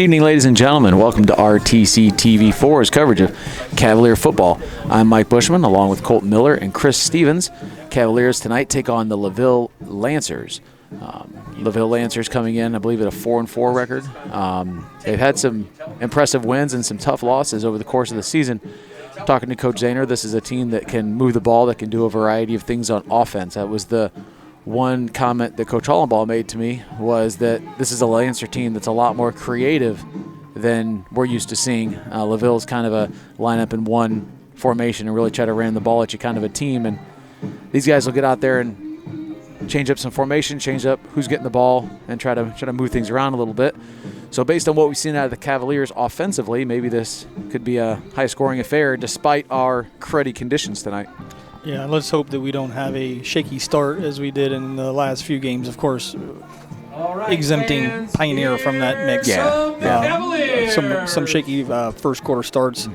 Good evening, ladies and gentlemen. Welcome to RTC TV4's coverage of Cavalier football. I'm Mike Bushman, along with Colton Miller and Chris Stevens. Cavaliers tonight take on the LaVille Lancers. LaVille Lancers coming in, I believe, at a 4-4 record. They've had some impressive wins and some tough losses over the course of the season. Talking to Coach Zahner, this is a team that can move the ball, that can do a variety of things on offense. That was the one comment that Coach Hollenbaugh made to me, was that this is a Lancer team that's a lot more creative than we're used to seeing. LaVille's kind of a lineup in one formation and really try to ram the ball at you kind of a team. And these guys will get out there and change up some formation, change up who's getting the ball, and try to move things around a little bit. So based on what we've seen out of the Cavaliers offensively, maybe this could be a high-scoring affair despite our cruddy conditions tonight. Yeah, let's hope that we don't have a shaky start as we did in the last few games. Of course, exempting Pioneer from that mix. Some shaky first quarter starts,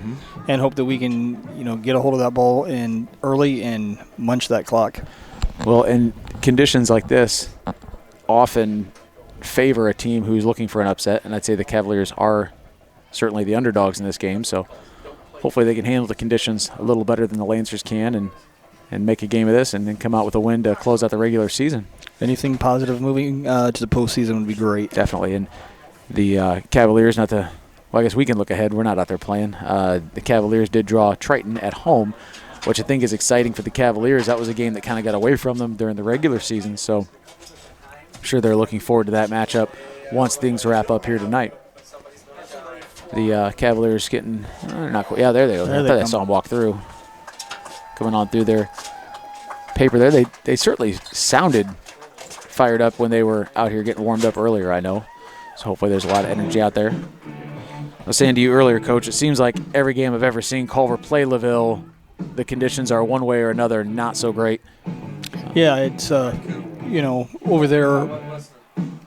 and hope that we can get a hold of that ball in early and munch that clock. Well, and conditions like this often favor a team who's looking for an upset, and I'd say the Cavaliers are certainly the underdogs in this game. So hopefully they can handle the conditions a little better than the Lancers can and make a game of this and then come out with a win to close out the regular season. Anything positive moving to the postseason would be great. Definitely. And the Cavaliers, I guess we can look ahead. We're not out there playing. The Cavaliers did draw Triton at home, which I think is exciting for the Cavaliers. That was a game that kind of got away from them during the regular season. So I'm sure they're looking forward to that matchup once things wrap up here tonight. The Cavaliers getting, they're not quite, yeah, there they go. I thought I saw them walk through. Coming on through their paper there. They certainly sounded fired up when they were out here getting warmed up earlier, I know. So hopefully there's a lot of energy out there. I was saying to you earlier, Coach, it seems like every game I've ever seen Culver play LaVille, the conditions are one way or another not so great. Yeah, it's, over there,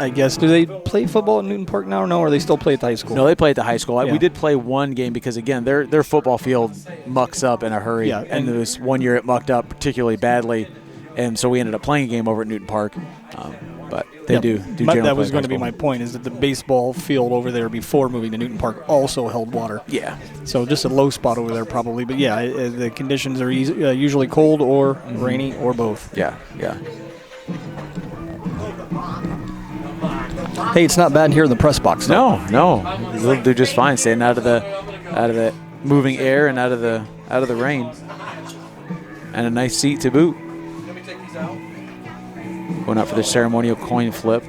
I guess. Do they play football at Newton Park now or no? Or they still play at the high school? No, they play at the high school. Yeah. We did play one game because, again, their football field mucks up in a hurry. Yeah, and there was one year it mucked up particularly badly, and so we ended up playing a game over at Newton Park. But they do generally that was play going to be basketball. my point, is that the baseball field over there before moving to Newton Park also held water. Yeah. So just a low spot over there probably. But, yeah, the conditions are usually cold or rainy or both. Yeah. Hey, it's not bad here in the press box, though. No. They'll do just fine staying out of the moving air and out of the rain. And a nice seat to boot. Going out for the ceremonial coin flip.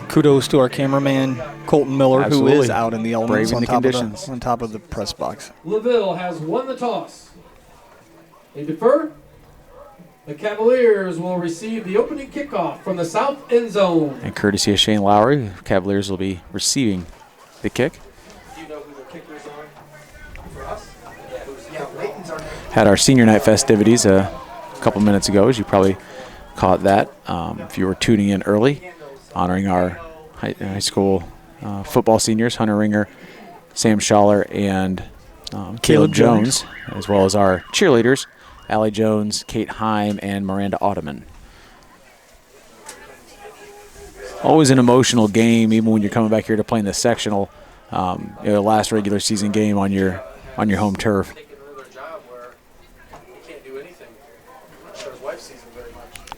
Kudos to our cameraman, Colton Miller, Absolutely. who is out in the elements Braving the on top of the press box. LaVille has won the toss. They defer. The Cavaliers will receive the opening kickoff from the south end zone. And courtesy of Shane Lowry, the Cavaliers will be receiving the kick. Do you know who the kickers are for us? Had our senior night festivities a couple minutes ago, as you probably caught that. If you were tuning in early, honoring our high school football seniors, Hunter Ringer, Sam Schaller, and Caleb Jones, as well as our cheerleaders, Allie Jones, Kate Heim, and Miranda Ottoman. Always an emotional game, even when you're coming back here to play in the sectional, the last regular season game on your home turf.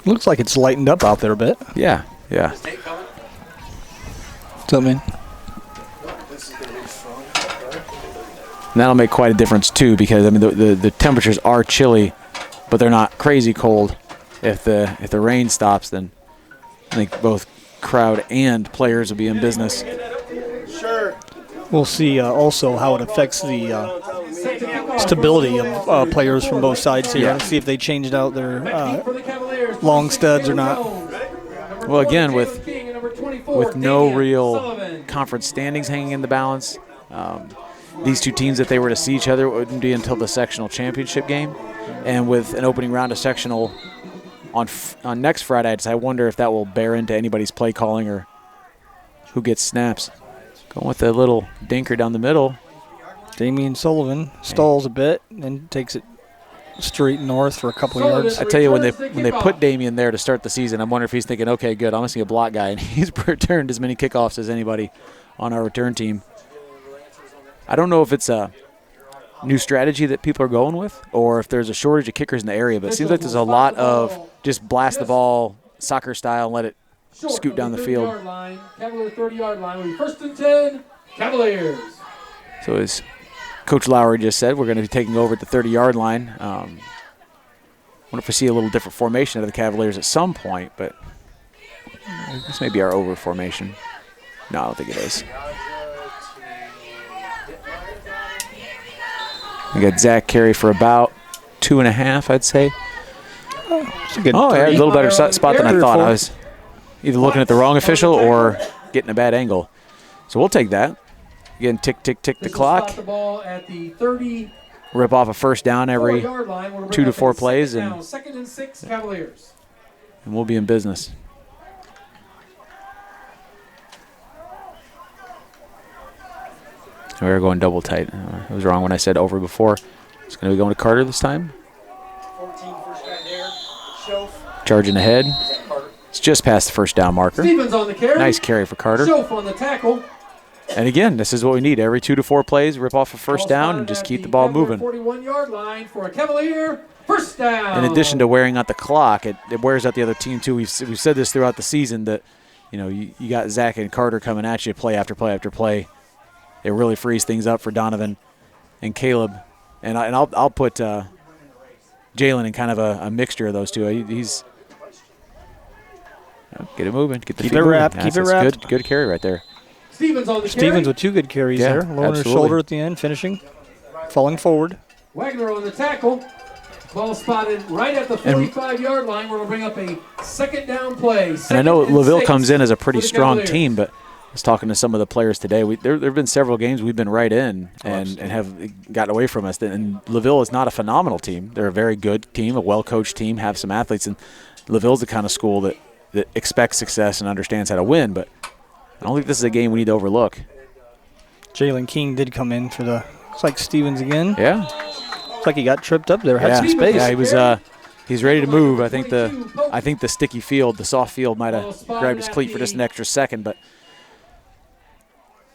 Looks like it's lightened up out there a bit. Yeah. What's up, man? And that'll make quite a difference too, because the temperatures are chilly, but they're not crazy cold. If the rain stops, then I think both crowd and players will be in business. Sure. We'll see also how it affects the stability of players from both sides here. Yeah. See if they changed out their long studs or not. Well, again, with no real conference standings hanging in the balance, these two teams, if they were to see each other, it wouldn't be until the sectional championship game. And with an opening round of sectional on next Friday, I wonder if that will bear into anybody's play calling or who gets snaps. Going with a little dinker down the middle. Damian Sullivan stalls a bit and takes it straight north for a couple yards. I tell you, when they put Damian there to start the season, I wonder if he's thinking, okay, good, I'm going to see a block guy. And he's returned as many kickoffs as anybody on our return team. I don't know if it's a new strategy that people are going with or if there's a shortage of kickers in the area, but it seems like there's a lot of just blast the ball soccer style and let it scoot down the field. Cavalier 30-yard line will be 1st and 10, Cavaliers. So as Coach Lowry just said, we're going to be taking over at the 30-yard line. I wonder if we see a little different formation of the Cavaliers at some point, but this may be our over formation. No, I don't think it is. We got Zach carry for about 2.5, I'd say. It's a good yeah, a little better spot than I thought. Four. I was either looking at the wrong official or getting a bad angle. So we'll take that. Again, tick, tick, tick the clock. The ball at the 30. Rip off a first down every 2 to 4 plays, and 2nd and 6, Cavaliers. And we'll be in business. We were going double tight. I was wrong when I said over before. It's going to be going to Carter this time. 14, first down there. Schoaf. Charging ahead. It's just past the first down marker. Stevens on the carry. Nice carry for Carter. Schoaf on the tackle. And again, this is what we need. Every 2 to 4 plays, rip off a first down and just keep the ball moving. 41-yard line for a Cavalier. First down. In addition to wearing out the clock, it wears out the other team too. We've said this throughout the season that, you got Zach and Carter coming at you play after play after play. It really frees things up for Donovan and Caleb. And I'll put Jalen in kind of a mixture of those two. He's get it moving, get the keep feet it moving. wrapped, keep it wrapped. Good carry right there. Stevens on the Stevens with 2 good carries there. Lowering his shoulder at the end, finishing, falling forward. Wagner on the tackle. Ball spotted right at the 45-yard line. We're going to bring up a 2nd down play. And I know LaVille comes in as a pretty strong Cavaliers. team, but I was talking to some of the players today. There have been several games we've been right in and have gotten away from us. And LaVille is not a phenomenal team. They're a very good team, a well-coached team, have some athletes. And LaVille's the kind of school that expects success and understands how to win. But I don't think this is a game we need to overlook. Jalen King did come in for the – looks like Stevens again. Yeah. Looks like he got tripped up there, had some space. Yeah, he was he's ready to move. I think the sticky field, the soft field might have grabbed his cleat for just an extra second, but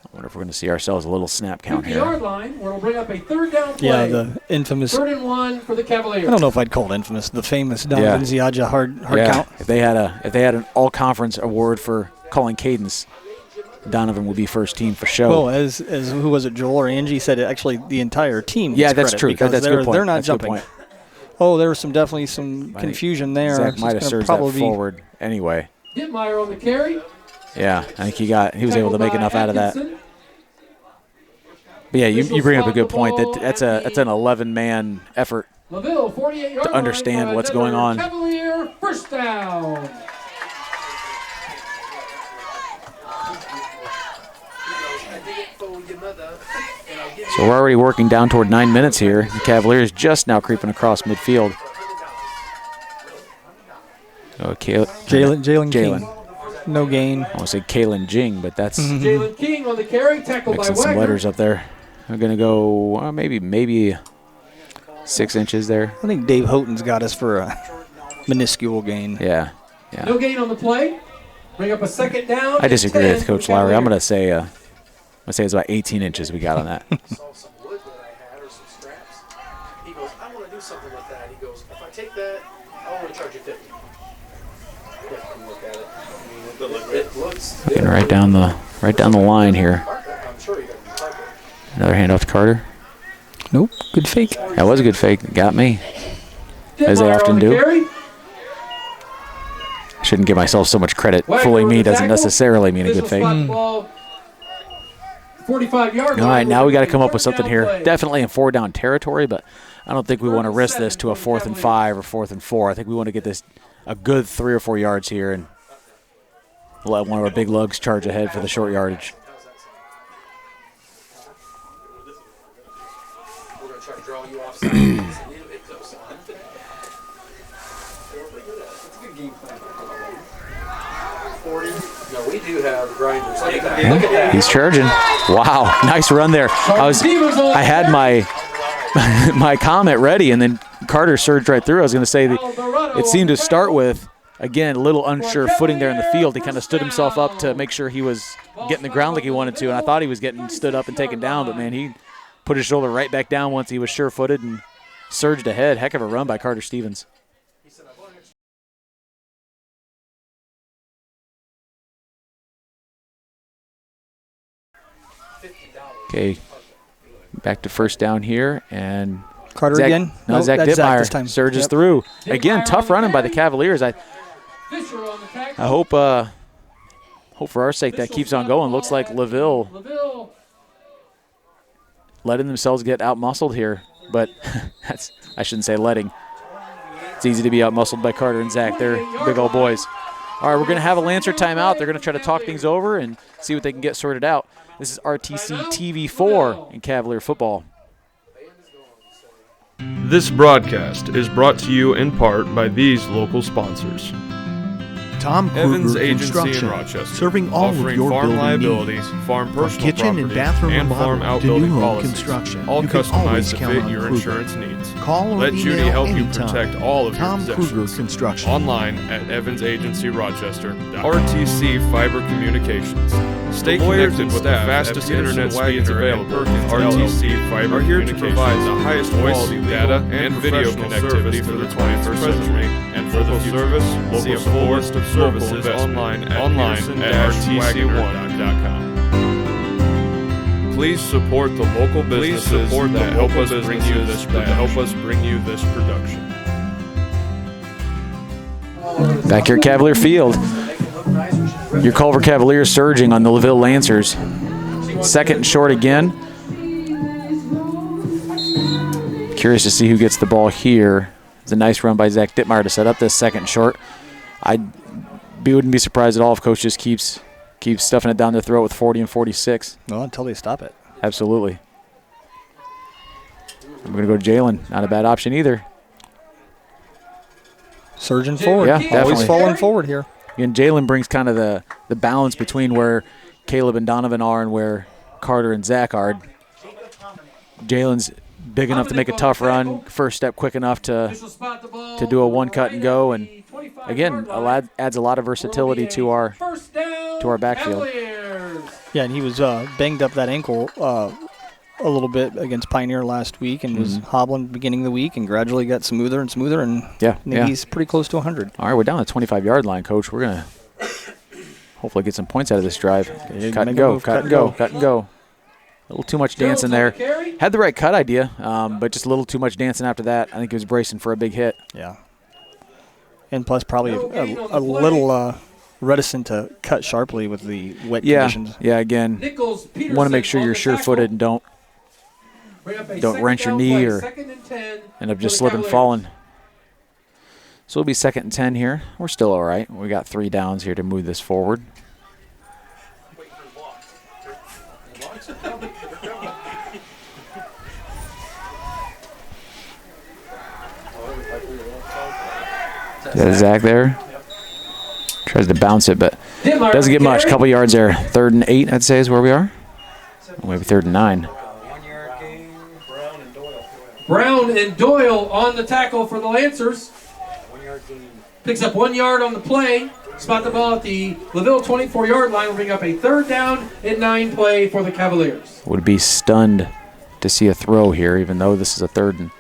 I wonder if we're going to see ourselves a little snap count here. Yard line, we'll bring up a 3rd down play. Yeah, the infamous. 3rd and 1 for the Cavaliers. I don't know if I'd call it infamous. The famous Donovan Ziaja hard count. If they had an all-conference award for calling cadence, Donovan would be first team for show. Well, as who was it, Joel or Angie said, actually the entire team. Yeah, that's true. Because that's a good point. They're not that's jumping. Oh, there was definitely some confusion there. Zach might have surged that forward anyway. Dittmeyer on the carry. Yeah, I think he was able to make enough out of that. But yeah, you bring up a good point. That's an 11-man effort LaVille, 48-yard to understand what's going on. Cavalier, first down. So we're already working down toward 9 minutes here. The Cavaliers just now creeping across midfield. Jalen King. No gain. I want to say Kalen Jing, but that's Jalen King on the carry, tackled by mixing some Wagner. letters up there. We're going to go maybe 6 inches there. I think Dave Houghton's got us for a minuscule gain. Yeah. No gain on the play. Bring up a 2nd down. I disagree with Coach Lowry. I'm going to say it's about 18 inches we got on that. Saw some wood that I had or some straps. He goes, I want to do something with that. He goes, if I take that, I want to charge you 50. You have to come look at it. I mean, it looks Getting right down the line here. I'm sure you got to type it. Another handoff to Carter. Nope, good fake. That was a good fake. Got me. As they Dittmeyer often on the do. carry. I shouldn't give myself so much credit. Wagner Fooling on me the doesn't tackle. necessarily mean a good Official fake. spot the ball, 45-yard line. All right, now we got to come up with 3rd something down here. play. Definitely in 4-down territory, but I don't think we want to risk this to a 4th and 5 or 4th and 4. I think we want to get this a good 3 or 4 yards here and let one of our big lugs charge ahead for the short yardage. We're going to try to draw you off sides. It's a good game plan. 40. No, we do have grinders. Look at that. Look at that. He's charging. Wow, nice run there. I had my my comment ready, and then Carter surged right through. I was going to say that it seemed to start with, again, a little unsure footing there in the field. He kind of stood himself up to make sure he was getting the ground like he wanted to, and I thought he was getting stood up and taken down, but, man, he put his shoulder right back down once he was sure-footed and surged ahead. Heck of a run by Carter Stevens. Okay, back to first down here, and Carter again? No, Zach that's Zach this Dittmeyer time. surges through. Again, tough running by the Cavaliers. I hope for our sake that keeps on going. Looks like LaVille letting themselves get out-muscled here, but I shouldn't say letting. It's easy to be out-muscled by Carter and Zach. They're big old boys. All right, we're going to have a Lancer timeout. They're going to try to talk things over and see what they can get sorted out. This is RTC TV4 in Cavalier football. This broadcast is brought to you in part by these local sponsors. Tom Evans Kruger Agency Construction, in Rochester, serving all of offering your farm building liability, needs. farm From personal kitchen and property, bathroom and farm remodeling to new outbuilding home policies, construction, all you can customized always to count fit on your Kruger. insurance needs. Call or Let email Judy help you anytime. protect all of Tom your Kruger possessions. Construction. Online at evansagencyrochester.com. RTC Fiber Communications. Stay connected with the fastest internet speeds available. RTC Fiber are here to provide the highest quality data and video connectivity for the 21st century and for the service. See a full list of services online at rtc1.com. Please support the local businesses that help us bring you this production. Back here at Cavalier Field, your Culver Cavaliers surging on the LaVille Lancers. Second and short again. Curious to see who gets the ball here. It's a nice run by Zach Dittmeyer to set up this second and short. I wouldn't be surprised at all if coach just keeps stuffing it down their throat with 40 and 46. Well, until they stop it. Absolutely. I'm going to go to Jalen. Not a bad option either. Surging forward. Yeah, Always definitely. falling forward here. And Jalen brings kind of the balance between where Caleb and Donovan are and where Carter and Zach are. Jalen's big enough to make a tough run, first step quick enough to do a one cut and go, and again, adds a lot of versatility to our backfield. Yeah, and he was banged up that ankle a little bit against Pioneer last week and was hobbling at the beginning of the week and gradually got smoother and smoother, and he's pretty close to 100. All right, we're down the 25-yard line, Coach. We're going to hopefully get some points out of this drive. Cut and go. A little too much dancing there. Had the right cut idea, but just a little too much dancing after that. I think he was bracing for a big hit. Yeah. And plus probably a little reticent to cut sharply with the wet conditions. Yeah, again, you want to make sure you're sure-footed and don't wrench your knee or end up just slipping and falling. So it'll be 2nd and 10 here. We're still all right. We got 3 downs here to move this forward. Zach there tries to bounce it, but doesn't get much. Couple yards there. 3rd and 8, I'd say, is where we are. Maybe 3rd and 9. Brown and Doyle on the tackle for the Lancers. Picks up 1 yard on the play. Spot the ball at the LaVille 24-yard line. Will bring up a 3rd down and 9 play for the Cavaliers. Would be stunned to see a throw here, even though this is a 3rd and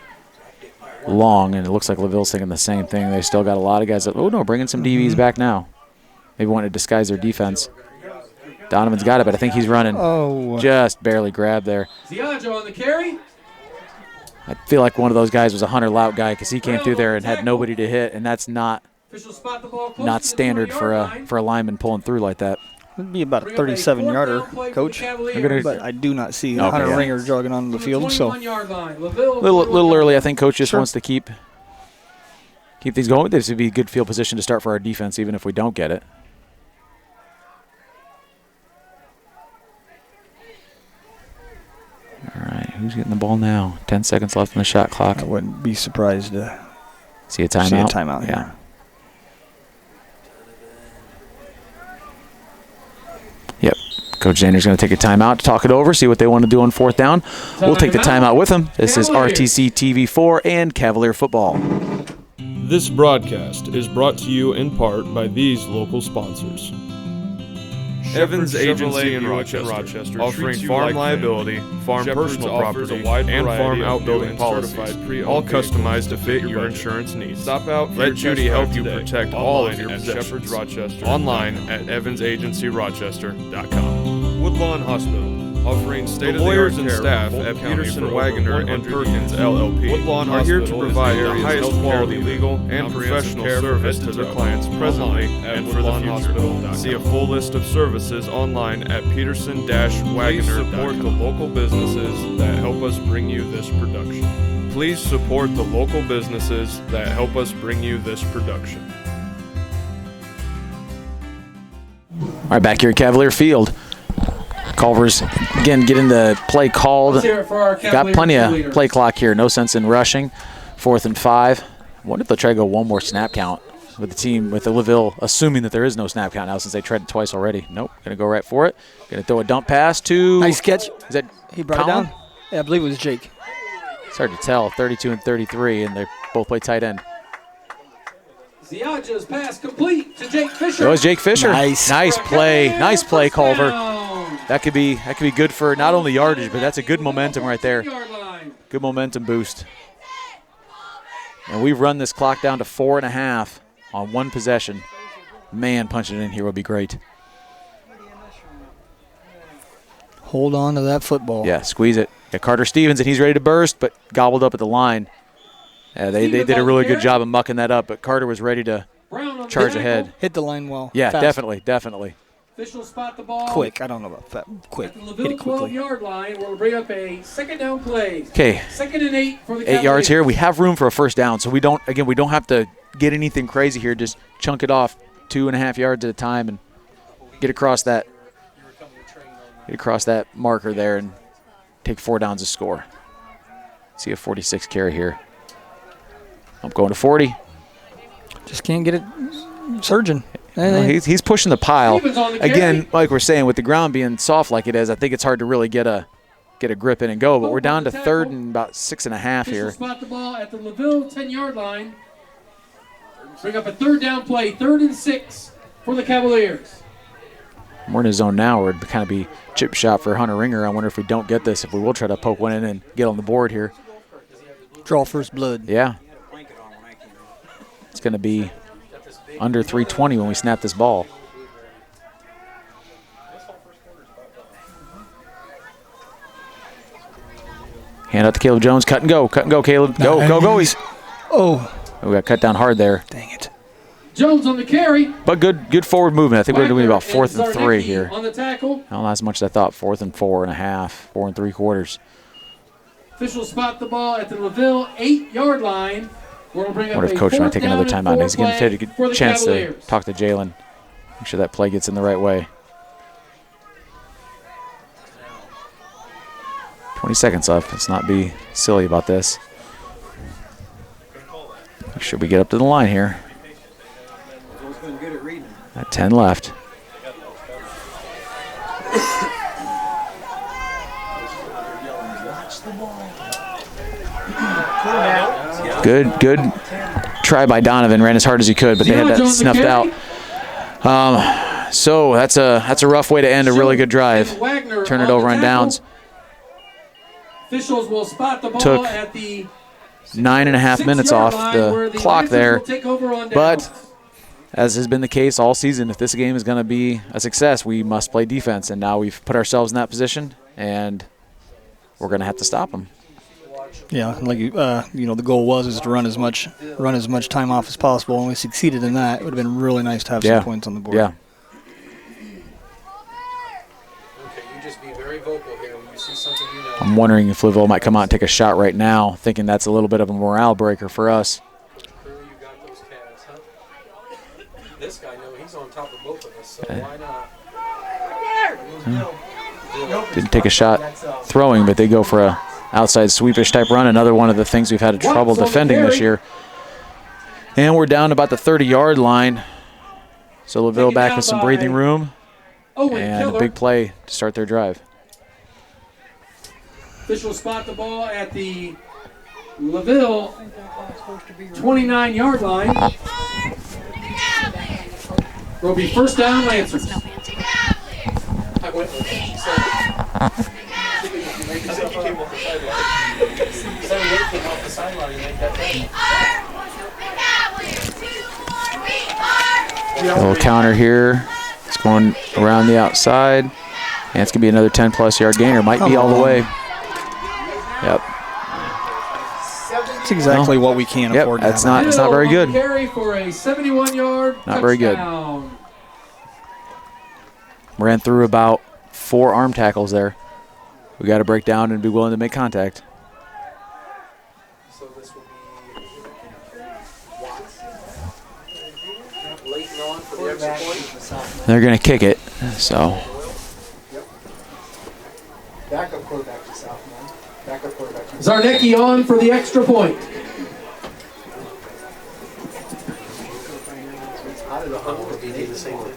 long, and it looks like LaVille's thinking the same thing. They still got a lot of guys that, bringing some DBs back now. Maybe want to disguise their defense. Donovan's got it, but I think he's running. Oh. Just barely grabbed there. Ziajo on the carry. I feel like one of those guys was a Hunter Lout guy because he came through there and had nobody to hit, and that's not standard for a lineman pulling through like that. It'd be about a 37-yarder, Coach. But I do not see Hunter Ringer jogging onto the field. So little early. I think Coach just wants to keep things going. This would be a good field position to start for our defense, even if we don't get it. All right, who's getting the ball now? 10 seconds left on the shot clock. I wouldn't be surprised to see a timeout. See a timeout here. Yeah. Yep. Coach Zander's going to take a timeout to talk it over, see what they want to do on 4th down. We'll take the timeout with them. This is RTC TV4 and Cavalier football. This broadcast is brought to you in part by these local sponsors. Evans Agency in Rochester, offering farm liability, farm personal property, and farm outbuilding policies, all customized to fit your insurance needs. Stop out, let Judy help you protect all of your possessions. Online at evansagencyrochester.com. Woodlawn Hospital, offering state-of-the-art lawyers and staff at Peterson, Wagner, and Perkins LLP Woodlawn are here to provide the highest quality legal and professional service to their clients presently and for the future. See a full list of services online at peterson-wagner.com. Please support the local businesses that help us bring you this production. Please support the local businesses that help us bring you this production. All right, back here at Cavalier Field. Culver's, again, getting the play called. Got plenty of play clock here. No sense in rushing. 4th and 5. Wonder if they'll try to go one more snap count with the team, with the LaVille, assuming that there is no snap count now since they tried it twice already. Nope, going to go right for it. Going to throw a dump pass to. Nice catch. Is that he brought it down? Yeah, I believe it was Jake. It's hard to tell. 32 and 33, and they both play tight end. Ziaja's pass complete to Jake Fisher. That was Jake Fisher. Nice play. Nice play, Culver. That could be good for not only yardage, but that's a good momentum right there. Good momentum boost. And we've run this clock down to 4.5 on one possession. Man, punching it in here would be great. Hold on to that football. Yeah, squeeze it. Got Carter Stevens, and he's ready to burst, but gobbled up at the line. Yeah, they did a really good job of mucking that up, but Carter was ready to charge ahead. Hit the line well. Yeah, fast. definitely. Officials spot the ball. Quick. I don't know about that. Quick. At the Hit LaVille it quickly. 12-yard line, we'll bring up a 2nd down play. Okay. 2nd and 8 for the 8 yards Cavaliers. here. We have room for a 1st down, so we don't have to get anything crazy here. Just chunk it off 2.5 yards at a time and get across that marker there and take 4 downs to score. See a 46 carry here. I'm going to 40. Just can't get it surging. No, he's pushing the pile. The Again, like we're saying, with the ground being soft like it is, I think it's hard to really get a grip in and go. But we're down to 3rd and about 6.5 here. Spot the ball at the LaVille 10-yard line. Bring up a 3rd down play, 3rd and 6 for the Cavaliers. We're in a zone now where it'd kind of be chip shot for Hunter Ringer. I wonder if we don't get this, if we will try to poke one in and get on the board here. Draw first blood. Yeah. It's going to be under 3:20 when we snap this ball. Hand out to Caleb Jones. Cut and go, Caleb. Go, nice. go. He's. Oh. We got cut down hard there. Dang it. Jones on the carry. But good forward movement. I think we're doing about 4th and 3 here. On the tackle. Not as much as I thought. 4th and 4.5, 4 3/4. Officials spot the ball at the LaVille 8-yard line. We'll bring up What if Coach might take another timeout? He's going to take a good chance to talk to Jalen. Make sure that play gets in the right way. 20 seconds left. Let's not be silly about this. Make sure we get up to the line here. At 10 left. Good try by Donovan. Ran as hard as he could, but they had that snuffed out. So that's a rough way to end a really good drive. Turn it over on downs. Officials will spot the ball Took at the 9.5 minutes off the clock there. But as has been the case all season, if this game is going to be a success, we must play defense. And now we've put ourselves in that position, and we're going to have to stop them. Yeah, like the goal was to run as much time off as possible, and we succeeded in that. It would have been really nice to have some points on the board. Yeah. Okay, you just be very vocal here when you see something you know. I'm wondering if LaVille might come out and take a shot right now, thinking that's a little bit of a morale breaker for us. Clearly you got those calves, huh? This guy knows he's on top of both of us, so why not? Didn't take a shot throwing, but they go for a outside sweepish type run. Another one of the things we've had trouble defending this year. And we're down about the 30-yard line. So LaVille back with some breathing room. And a big play to start their drive. Officials spot the ball at the LaVille 29-yard line. Will be first down, Lancers. I went with it. She said, I think you came off the sideline. 78 came off the sideline and made that play. A little counter here. It's going around the outside. And it's going to be another 10-plus yard gainer. Might be all the way. Yep. That's exactly what we can't afford to have. It's not very good. Carry for a 71-yard Not very good. touchdown. Ran through about 4 arm tackles there. We got to break down and be willing to make contact. So this will be Leighton on for the extra point. They're going to kick it. So Backup quarterback to Southman. Backup quarterback to Zarnecki on for the extra point. out of the hole would be the same thing.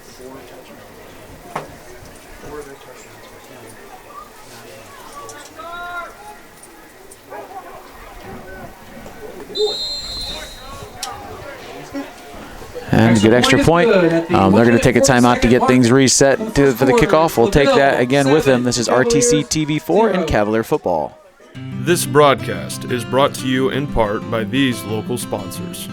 and a good extra point. They're going to take a timeout to get things reset for the kickoff. We'll take that again with them. This is RTC TV4 and Cavalier Football. This broadcast is brought to you in part by these local sponsors.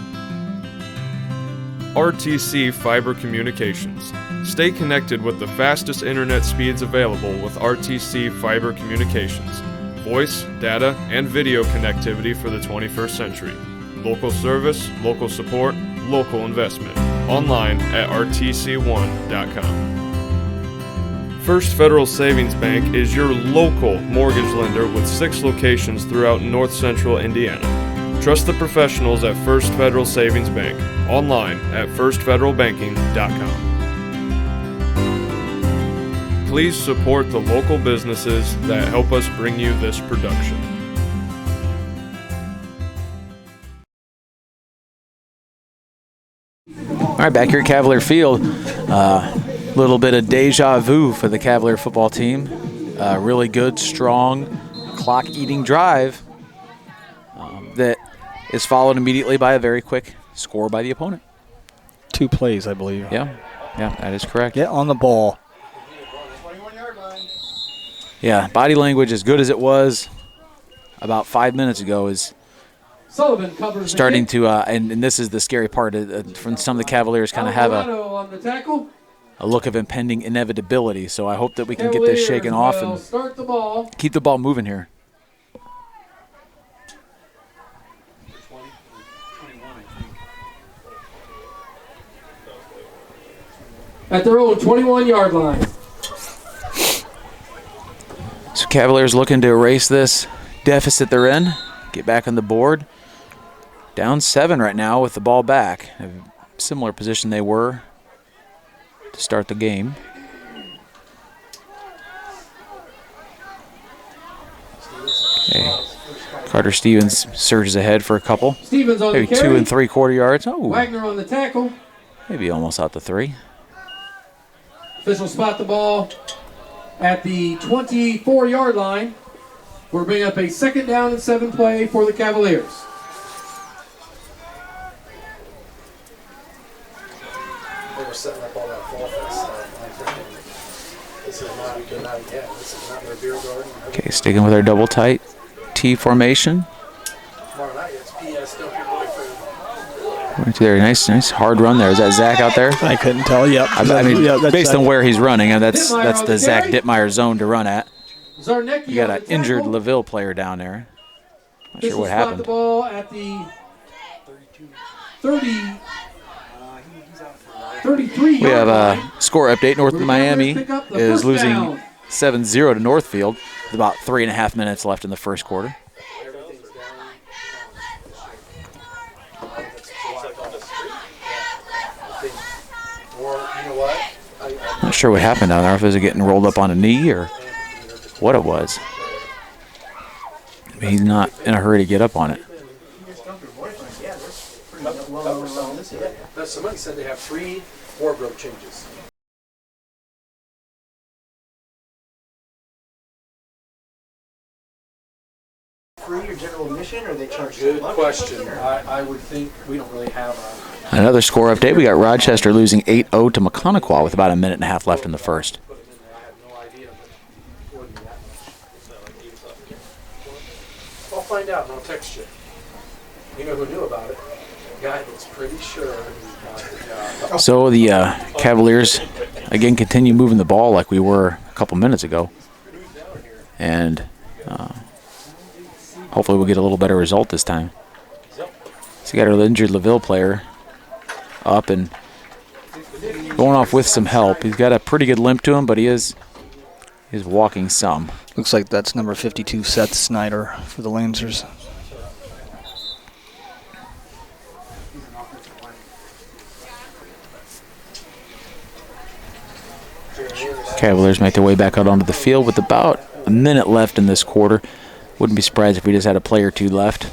RTC Fiber Communications. Stay connected with the fastest internet speeds available with RTC Fiber Communications. Voice, data, and video connectivity for the 21st century. Local service, local support, local investment. Online at rtc1.com. First Federal Savings Bank is your local mortgage lender with 6 locations throughout north central Indiana. Trust the professionals at First Federal Savings Bank. Online at firstfederalbanking.com. Please support the local businesses that help us bring you this production. All right, back here at Cavalier Field, little bit of deja vu for the Cavalier football team. Really good, strong, clock-eating drive that is followed immediately by a very quick score by the opponent. 2 plays, I believe. Yeah, that is correct. Get on the ball. Yeah, body language, as good as it was about 5 minutes ago, is Sullivan covers starting to, and this is the scary part, from some of the Cavaliers kind of have on the tackle. a look of impending inevitability. So I hope that we can get this shaken off and start the ball. keep the ball moving here. At their own 21-yard line. So Cavaliers looking to erase this deficit they're in, get back on the board. Down 7 right now with the ball back. A similar position they were to start the game. Okay. Carter Stevens surges ahead for a couple. Stevens on Maybe the carry. 2 3/4 yards. Oh, Wagner on the tackle. maybe almost out to 3. Officials spot the ball at the 24-yard line. We're bringing up a 2nd down and 7 play for the Cavaliers. They were setting up all that fall fest. This is not their beer garden. Okay, sticking with our double tight T formation. Tomorrow night it's PS, don't your boyfriend. Right there, nice hard run there. Is that Zach out there? I couldn't tell. Yep. I mean, that's based on where he's running, and that's Dittmeyer on the the Zach carry. Dittmeyer zone to run at. Zarnecki You got on an the injured tackle. LaVille player down there. Not sure Officials what spot happened. the ball at the 33-yard We have line. a score update. North Miami pick up the is first losing down. 7-0 to Northfield with about 3.5 minutes left in the first quarter. Everything's down. Or, you know what? Not sure what happened down there. If it was getting rolled up on a knee or what it was. I mean, he's not in a hurry to get up on it. Somebody said they have 3 wardrobe changes. free or general admission, or they charge? Good question. I would think we don't really have a. Another score update. We got Rochester losing 8-0 to McConaughey with about a minute and a half left in the first. I have no idea, but it wouldn't be that much. I'll find out and I'll text you. You know who knew about it? A guy that's pretty sure he got the job. So the Cavaliers, again, continue moving the ball like we were a couple minutes ago. And hopefully we'll get a little better result this time. So you got our injured LaVille player up and going off with some help. He's got a pretty good limp to him, but he is walking some. Looks like that's number 52, Seth Snyder, for the Lancers. Cavaliers make their way back out onto the field with about a minute left in this quarter. Wouldn't be surprised if we just had a play or two left.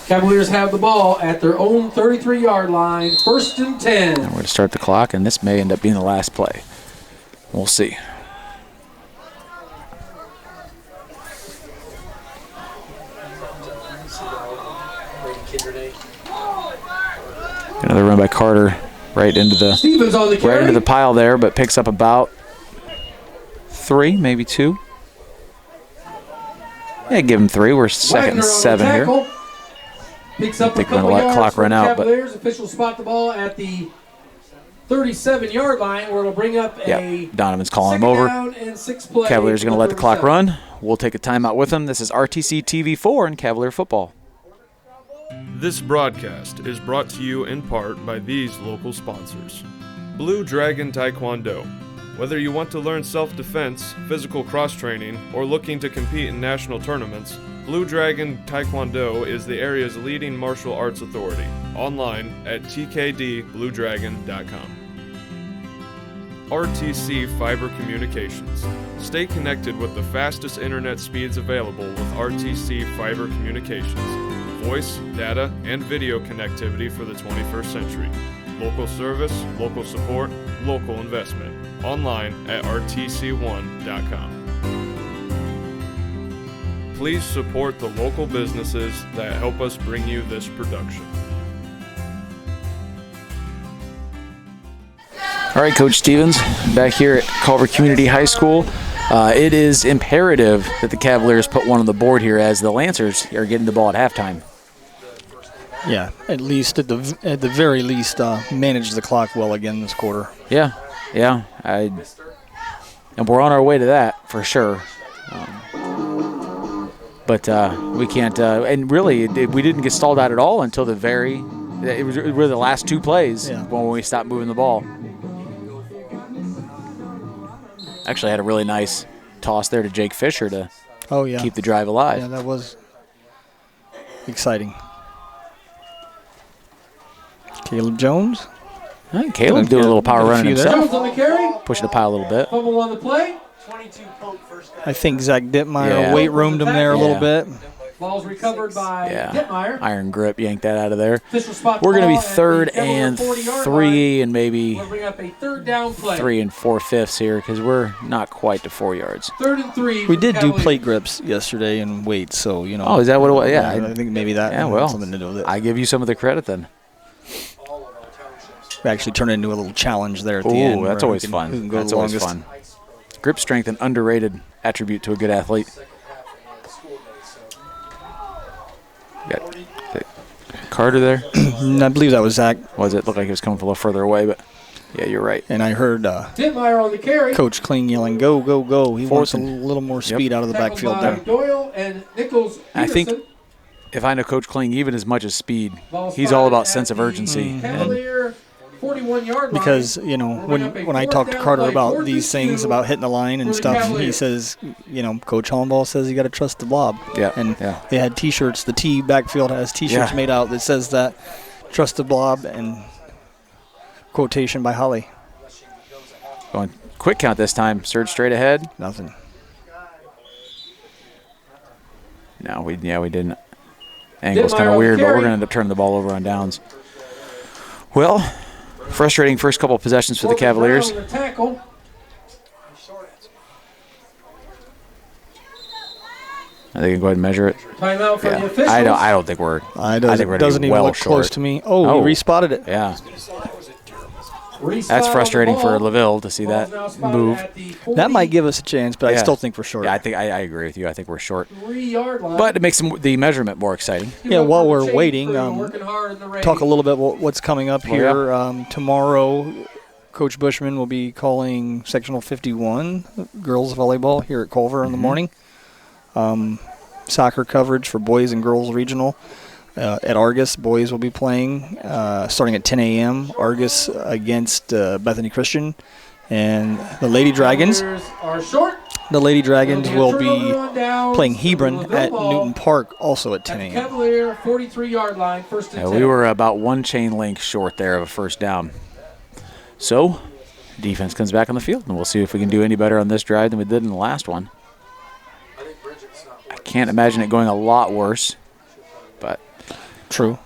Cavaliers have the ball at their own 33-yard line, 1st and 10. And we're going to start the clock, and this may end up being the last play. We'll see. Another run by Carter right into the Stevens on the carry. right into the pile there, but picks up about 3, maybe 2. Yeah, give him 3. We're second and 7 here. Picks up I think a couple we're gonna let yards clock run for out, but Cavaliers. Officials spot the ball at the 37-yard line, where it'll bring up a Donovan's calling him second over. down and 6 play. Cavaliers are going to let the clock 37. run. We'll take a timeout with them. This is RTC TV4 and Cavalier Football. This broadcast is brought to you in part by these local sponsors. Blue Dragon Taekwondo. Whether you want to learn self-defense, physical cross-training, or looking to compete in national tournaments, Blue Dragon Taekwondo is the area's leading martial arts authority. Online at tkdbluedragon.com. RTC Fiber Communications. Stay connected with the fastest internet speeds available with RTC Fiber Communications. Voice, data, and video connectivity for the 21st century. Local service, local support, local investment. Online at rtc1.com. Please support the local businesses that help us bring you this production. All right, Coach Stevens, back here at Culver Community High School. It is imperative that the Cavaliers put one on the board here as the Lancers are getting the ball at halftime. Yeah, at the very least, manage the clock well again this quarter. Yeah, and we're on our way to that for sure. But we can't, and really, we didn't get stalled out at all until it was really the last 2 plays when we stopped moving the ball. Actually had a really nice toss there to Jake Fisher to keep the drive alive. Yeah, that was exciting. Caleb Jones. Caleb doing a little power running himself. Jones on the carry. Pushing the pile a little bit. Fumble on the play. 22 Pope first down. I think Zach Dittmeyer weight roomed him there a little bit. Ball's recovered by Dittmeyer. Iron grip, yanked that out of there. Official spot the We're going to be ball at 3rd the and 40-yard 3 line. and maybe We'll bring up a 3rd down play. 3 and 4/5 here because we're not quite to 4 yards. 3rd and 3. We did do Cavaliers. plate grips yesterday and weights, so, you know. Oh, is that what it was? Yeah. I think maybe that had something to do with it. I give you some of the credit then. We actually turned it into a little challenge there at the end. Ooh, that's always fun. That's always fun. Grip strength, an underrated attribute to a good athlete. Got Carter there. I believe that was Zach. Was it? Looked like he was coming from a little further away, but yeah, you're right. And I heard Dittmeyer on the carry. Coach Kling yelling, "Go, go, go!" He wants a little more speed out of the Tackled backfield by there. Doyle and Nichols. I think Peterson. if I know Coach Kling even as much as speed, Ball's he's all about spotted sense at of urgency. the And Cavalier 41-yard line. Because, you know, when I talk to Carter about these things, about hitting the line and stuff, he says, you know, Coach Hollenball says you got to trust the blob. And they had T-shirts. The T backfield has T-shirts made out that says that, trust the blob, and quotation by Holly. Going quick count this time. Surge straight ahead. Nothing. No, we didn't. Angle's kind of weird, but we're going to end up turning the ball over on downs. Well, frustrating first couple of possessions for the Cavaliers. Are they going to go ahead and measure it? Timeout for the Yeah. officials. I don't think we're. I think we're gonna doesn't be even well look short. close to me. Oh, he respotted it. Yeah. Respot That's on frustrating the for ball. LaVille to see Ball's that now spotted move. at the That might give us a chance, but I Yeah. still think we're short. Yeah, I agree with you. I think we're short. 43-yard line. But it makes the measurement more exciting. Yeah, while we're waiting, working hard in the rain. talk a little bit about what's coming up Oh, here. Tomorrow, Coach Bushman will be calling Sectional 51 girls volleyball here at Culver in the morning. Soccer coverage for boys and girls regional. At Argus, boys will be playing starting at 10 a.m. Argus against Bethany Christian. And the Lady Dragons. Are short. The Lady Dragons will be Turnover down playing to Hebron LaVille at ball Newton Park also at at 10 the a.m. Cavalier 43-yard line, first and 10. We were about one chain link short there of a first down. So, defense comes back on the field, and we'll see if we can do any better on this drive than we did in the last one. I can't imagine it going a lot worse, but True.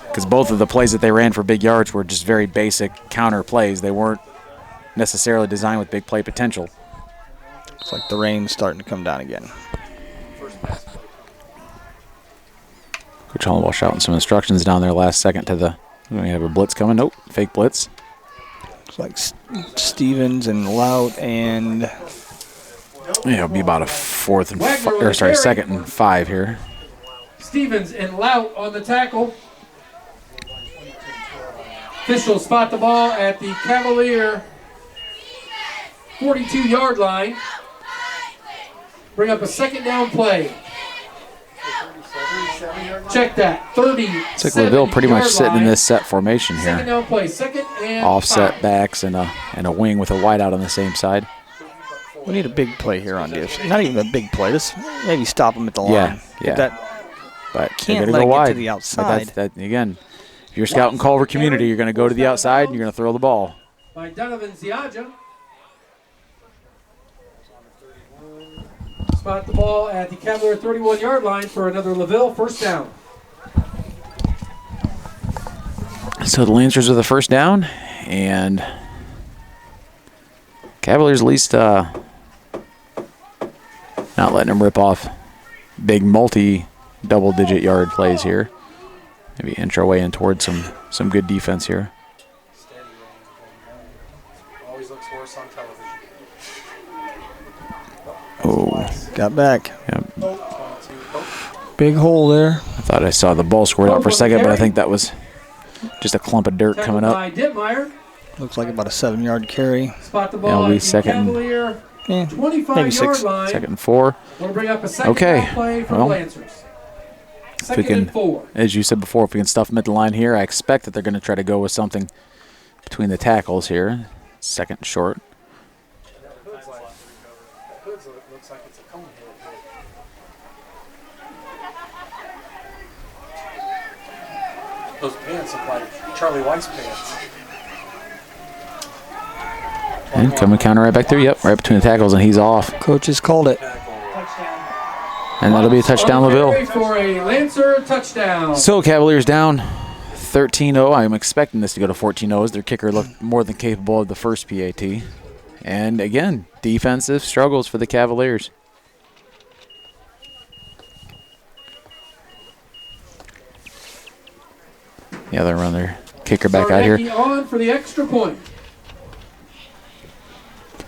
because both of the plays that they ran for big yards were just very basic counter plays. They weren't necessarily designed with big play potential. It's like the rain's starting to come down again. Coach Hollowell shouting some instructions down there last second to the. We have a blitz coming. Nope, fake blitz. It's like Stevens and Lout and Yeah, it'll be about a fourth and Wagner with a carry. second and 5 here. Stevens and Lout on the tackle. Officials spot the ball at the Cavalier 42-yard line. Bring up a second down play. Check that. 30. It's like LaVille pretty much sitting in this set formation Second here. down play. Second and Offset 5. backs and a wing with a wideout on the same side. we need a big play here on defense. Not even a big play. Just maybe stop them at the line. Yeah, yeah. That But Can't they're let going to it go get wide. to the outside. But that's, again, if you're scouting Culver community, you're going to go to the outside and you're going to throw the ball. By Donovan Ziaja. Spot the ball at the Cavalier 31-yard line for another LaVille first down. So the Lancers are the first down, and Cavaliers at least not letting them rip off big multi-double-digit yard plays here. Maybe inch our way in towards some good defense here. Always looks worse on television. Oh, got back. yeah. Big hole there. I thought I saw the ball squirt out for a second, but I think that was just a clump of dirt coming Tackled up. by Dittmeyer. Looks like about a 7-yard carry. Spot the It'll ball be at the second. Cavalier Yeah, 25-yard maybe 6. line. Second and 4. We'll bring up a second Okay, down play for well, the Lancers. we Second can- and 4. As you said before, if we can stuff them at the line here, I expect that they're going to try to go with something between the tackles here. Second and short. Looks like it's a cone hit. Those pants look like Charlie Weiss pants. And coming counter right back there. Yep, right between the tackles, and he's off. Coach has called it. And that'll be a touchdown, On the LaVille. carry for a Lancer touchdown. So Cavaliers down 13-0. I'm expecting this to go to 14-0 as their kicker looked more than capable of the first PAT. And again, defensive struggles for the Cavaliers. Yeah, they're running their kicker back out here. Sarnecki on for the extra point.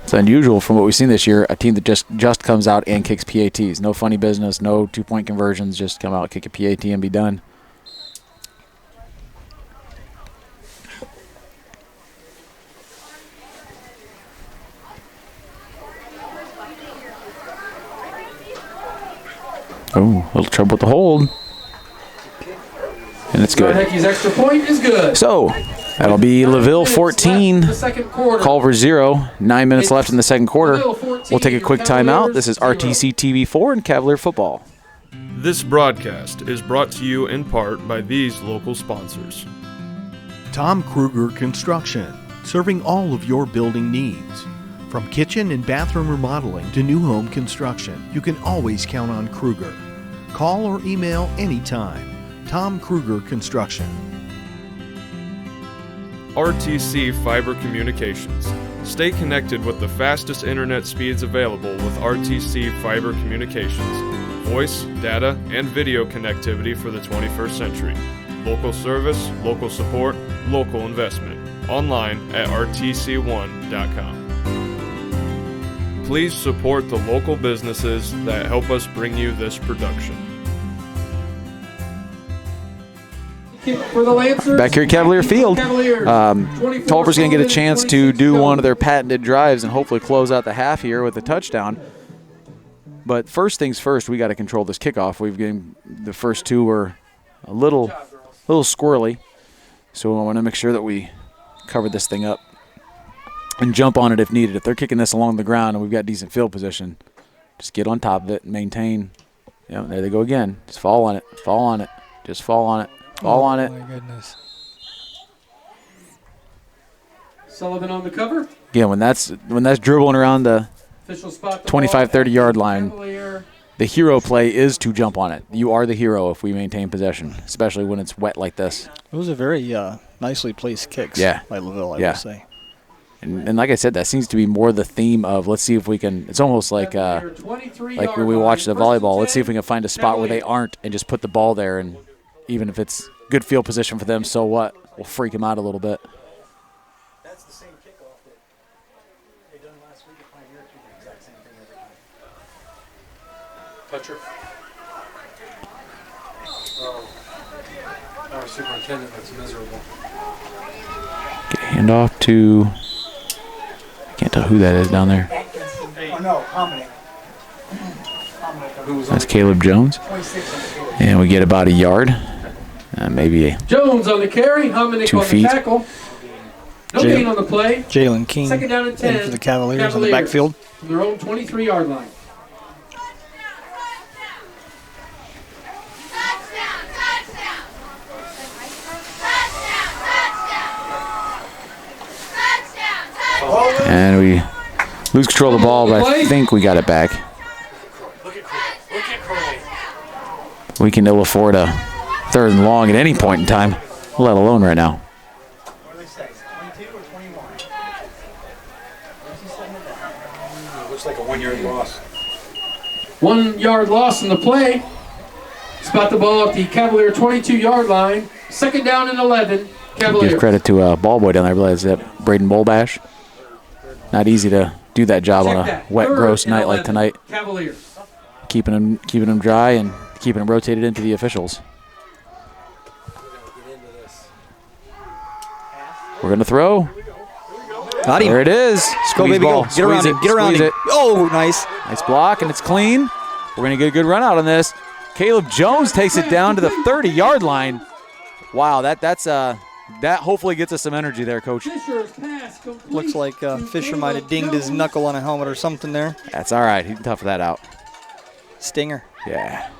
It's unusual from what we've seen this year, a team that just comes out and kicks PATs. No funny business, no two-point conversions, just come out, kick a PAT, and be done. Oh, a little trouble with the hold. And it's good. Sarnecki's extra point is good. So, that'll be 9 LaVille minutes 14, left in the second quarter. Culver 0. 9 minutes left in the second quarter. LaVille 14, We'll take a quick timeout. This is Cavaliers RTC TV4 and Cavalier Football. This broadcast is brought to you in part by these local sponsors. Tom Kruger Construction, serving all of your building needs. From kitchen and bathroom remodeling to new home construction, you can always count on Kruger. Call or email anytime. Tom Kruger Construction. RTC Fiber Communications. Stay connected with the fastest internet speeds available with RTC Fiber Communications. Voice, data, and video connectivity for the 21st century. Local service, local support, local investment. Online at rtc1.com. Please support the local businesses that help us bring you this production. For the Lancers, Back here at Cavalier Field, Cavaliers, Culver's going to get a chance to do one of their patented drives and hopefully close out the half here with a touchdown. But first things first, we got to control this kickoff. The first two were a little squirrely, so I want to make sure that we cover this thing up and jump on it if needed. If they're kicking this along the ground and we've got decent field position, just get on top of it and maintain. Yep, there they go again. Just fall on it. Fall on it. Just fall on it. Fall on it. Oh, my goodness. Sullivan on the cover. Again, when that's dribbling around the Official spot the 25, ball. 30-yard line, Cavalier. the hero play is to jump on it. You are the hero if we maintain possession, especially when it's wet like this. Those are very nicely placed kicks by LaVille, I will say. And like I said, that seems to be more the theme of let's see if we can – it's almost like when we watch the volleyball, let's see if we can find a spot where they aren't and just put the ball there, and even if it's good field position for them, so what? We'll freak them out a little bit. That's the same kickoff that they done last week at Pioneer. The exact same thing every time. Toucher. Oh, our superintendent looks miserable. Okay, hand off to – can't tell who that is down there. Oh, no, Hominick. That's Caleb Jones. And we get about a yard. Maybe Jones on the carry, Hominick 2 on feet. the tackle. No gain on the play. Jalen King Second down and 10 in for the Cavaliers on the backfield. From their own 23-yard line. And we lose control of the ball, but I think we got it back. We can ill afford a third and long at any point in time, let alone right now. What do they say? 22 or 21? Looks like a 1-yard loss. 1 yard loss in the play. Spot the ball at the Cavalier 22-yard line. Second down and 11. Cavaliers. Give credit to ball boy down there. I realize that Braden Bolbash. Not easy to do that job on a wet, gross night like tonight. Cavaliers. Keeping them dry and keeping them rotated into the officials. We're going to throw. Got him. There it is. Go, baby, ball. go. Get around Squeeze him. Get around Squeeze him. it. Oh, nice. Nice block, and it's clean. We're going to get a good run out on this. Caleb Jones takes it down to the 30-yard line. Wow, that hopefully gets us some energy there, Coach. Fisher's pass complete. Looks like Fisher might have dinged his knuckle on a helmet or something there. That's all right. He can tough that out. Stinger. Yeah.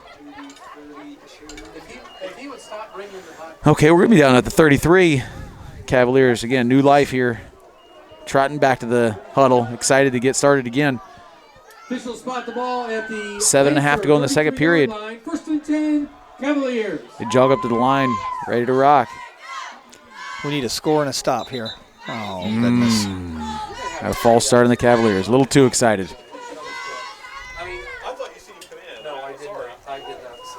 Okay, we're going to be down at the 33. Cavaliers, again, new life here. Trotting back to the huddle. Excited to get started again. Official spot the ball at the 7.5 to go in the second period. Line. First and 10, Cavaliers. They jog up to the line, ready to rock. We need a score and a stop here. Oh, goodness. Got a false start in the Cavaliers. A little too excited. I thought you seen him come in. No, I did not. I did not see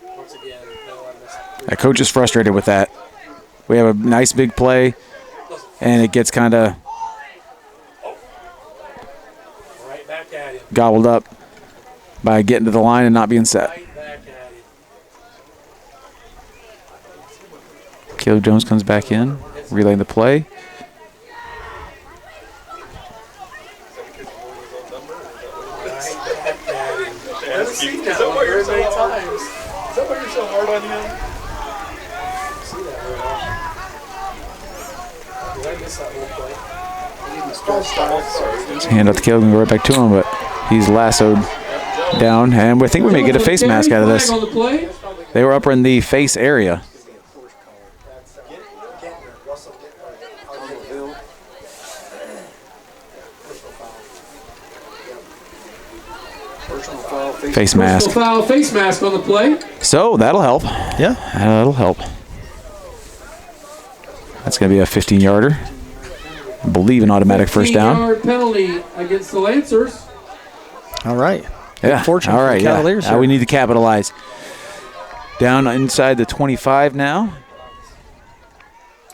him. Once again, no, I missed it. That coach is frustrated with that. We have a nice big play, and it gets kind of Right back at him. gobbled up by getting to the line and not being set. Right back at him. Caleb Jones comes back in, relaying the play. I've seen that one very many times. Is that why you're so hard on him? See that very often. Did I miss that whole play? Hand out to Caleb and go right back to him, but he's lassoed down. And I think we may get a face mask out of this. On the play. They were up in the face area. Face mask. Personal foul, face mask on the play. So that'll help. Yeah. That'll help. That's going to be a 15-yarder. I believe an automatic first down. 15-yard penalty against the Lancers. All right. Yeah. Fortune All right. for the Cavaliers. Now we need to capitalize. Down inside the 25 now.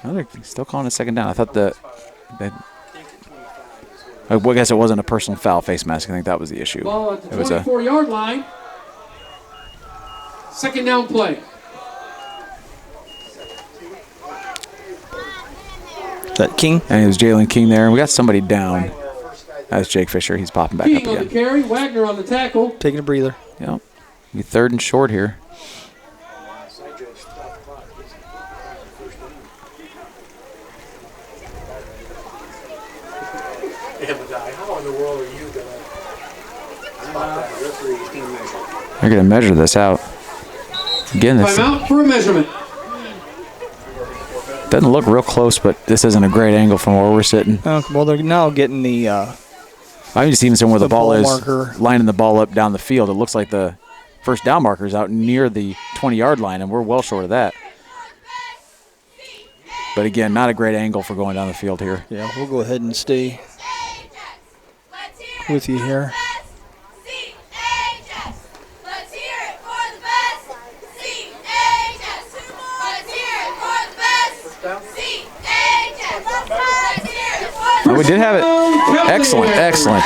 Oh, they're still calling a second down. I thought I guess it wasn't a personal foul, face mask. I think that was the issue. Ball at the It was 24-yard line. Second down play. Is that King? And it was Jalen King there. And we got somebody down. That's Jake Fisher. He's popping back King up on the again. carry. Wagner on the tackle. Taking a breather. Yep. Be 3rd and short here. How in the world are you going to spot that referee's team measure? They're going to measure this out. Again, this Timeout for a measurement. doesn't look real close, but this isn't a great angle from where we're sitting. Well, they're now getting the I'm just even seeing where the ball is, marker. lining the ball up down the field. It looks like the first down marker is out near the 20-yard line, and we're well short of that. But again, not a great angle for going down the field here. Yeah, we'll go ahead and stay with you here. Oh, we did have it. Excellent, excellent.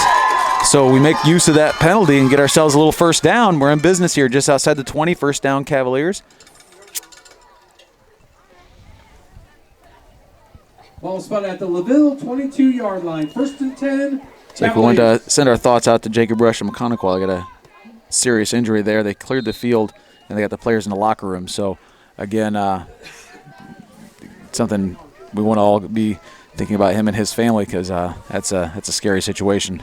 So we make use of that penalty and get ourselves a little first down. We're in business here just outside the 20, first down Cavaliers. Ball spotted at the LaVille 22-yard line. 1st and 10. It's like we wanted to send our thoughts out to Jacob Rush and McConaughey. I got a serious injury there. They cleared the field, and they got the players in the locker room. So, again, something we want to all be thinking about him and his family because that's a scary situation.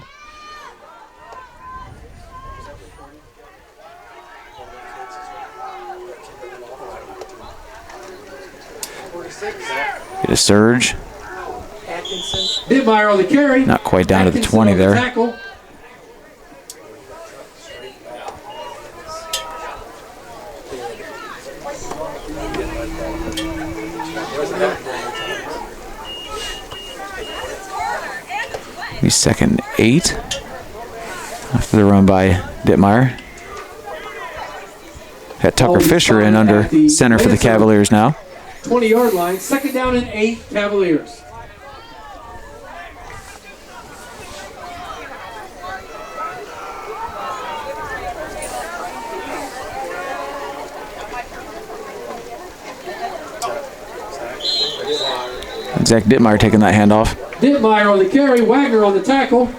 Get a surge. Dittmeyer on the carry. Not quite down to the Atkinson 20 on the there. tackle. Be 2nd and 8 after the run by Dittmeyer. Got Tucker Fisher in under center for the Cavaliers now. 20-yard line. 2nd down and 8 Cavaliers. Zach Dittmeyer taking that handoff. Dittmeyer on the carry. Wagner on the tackle.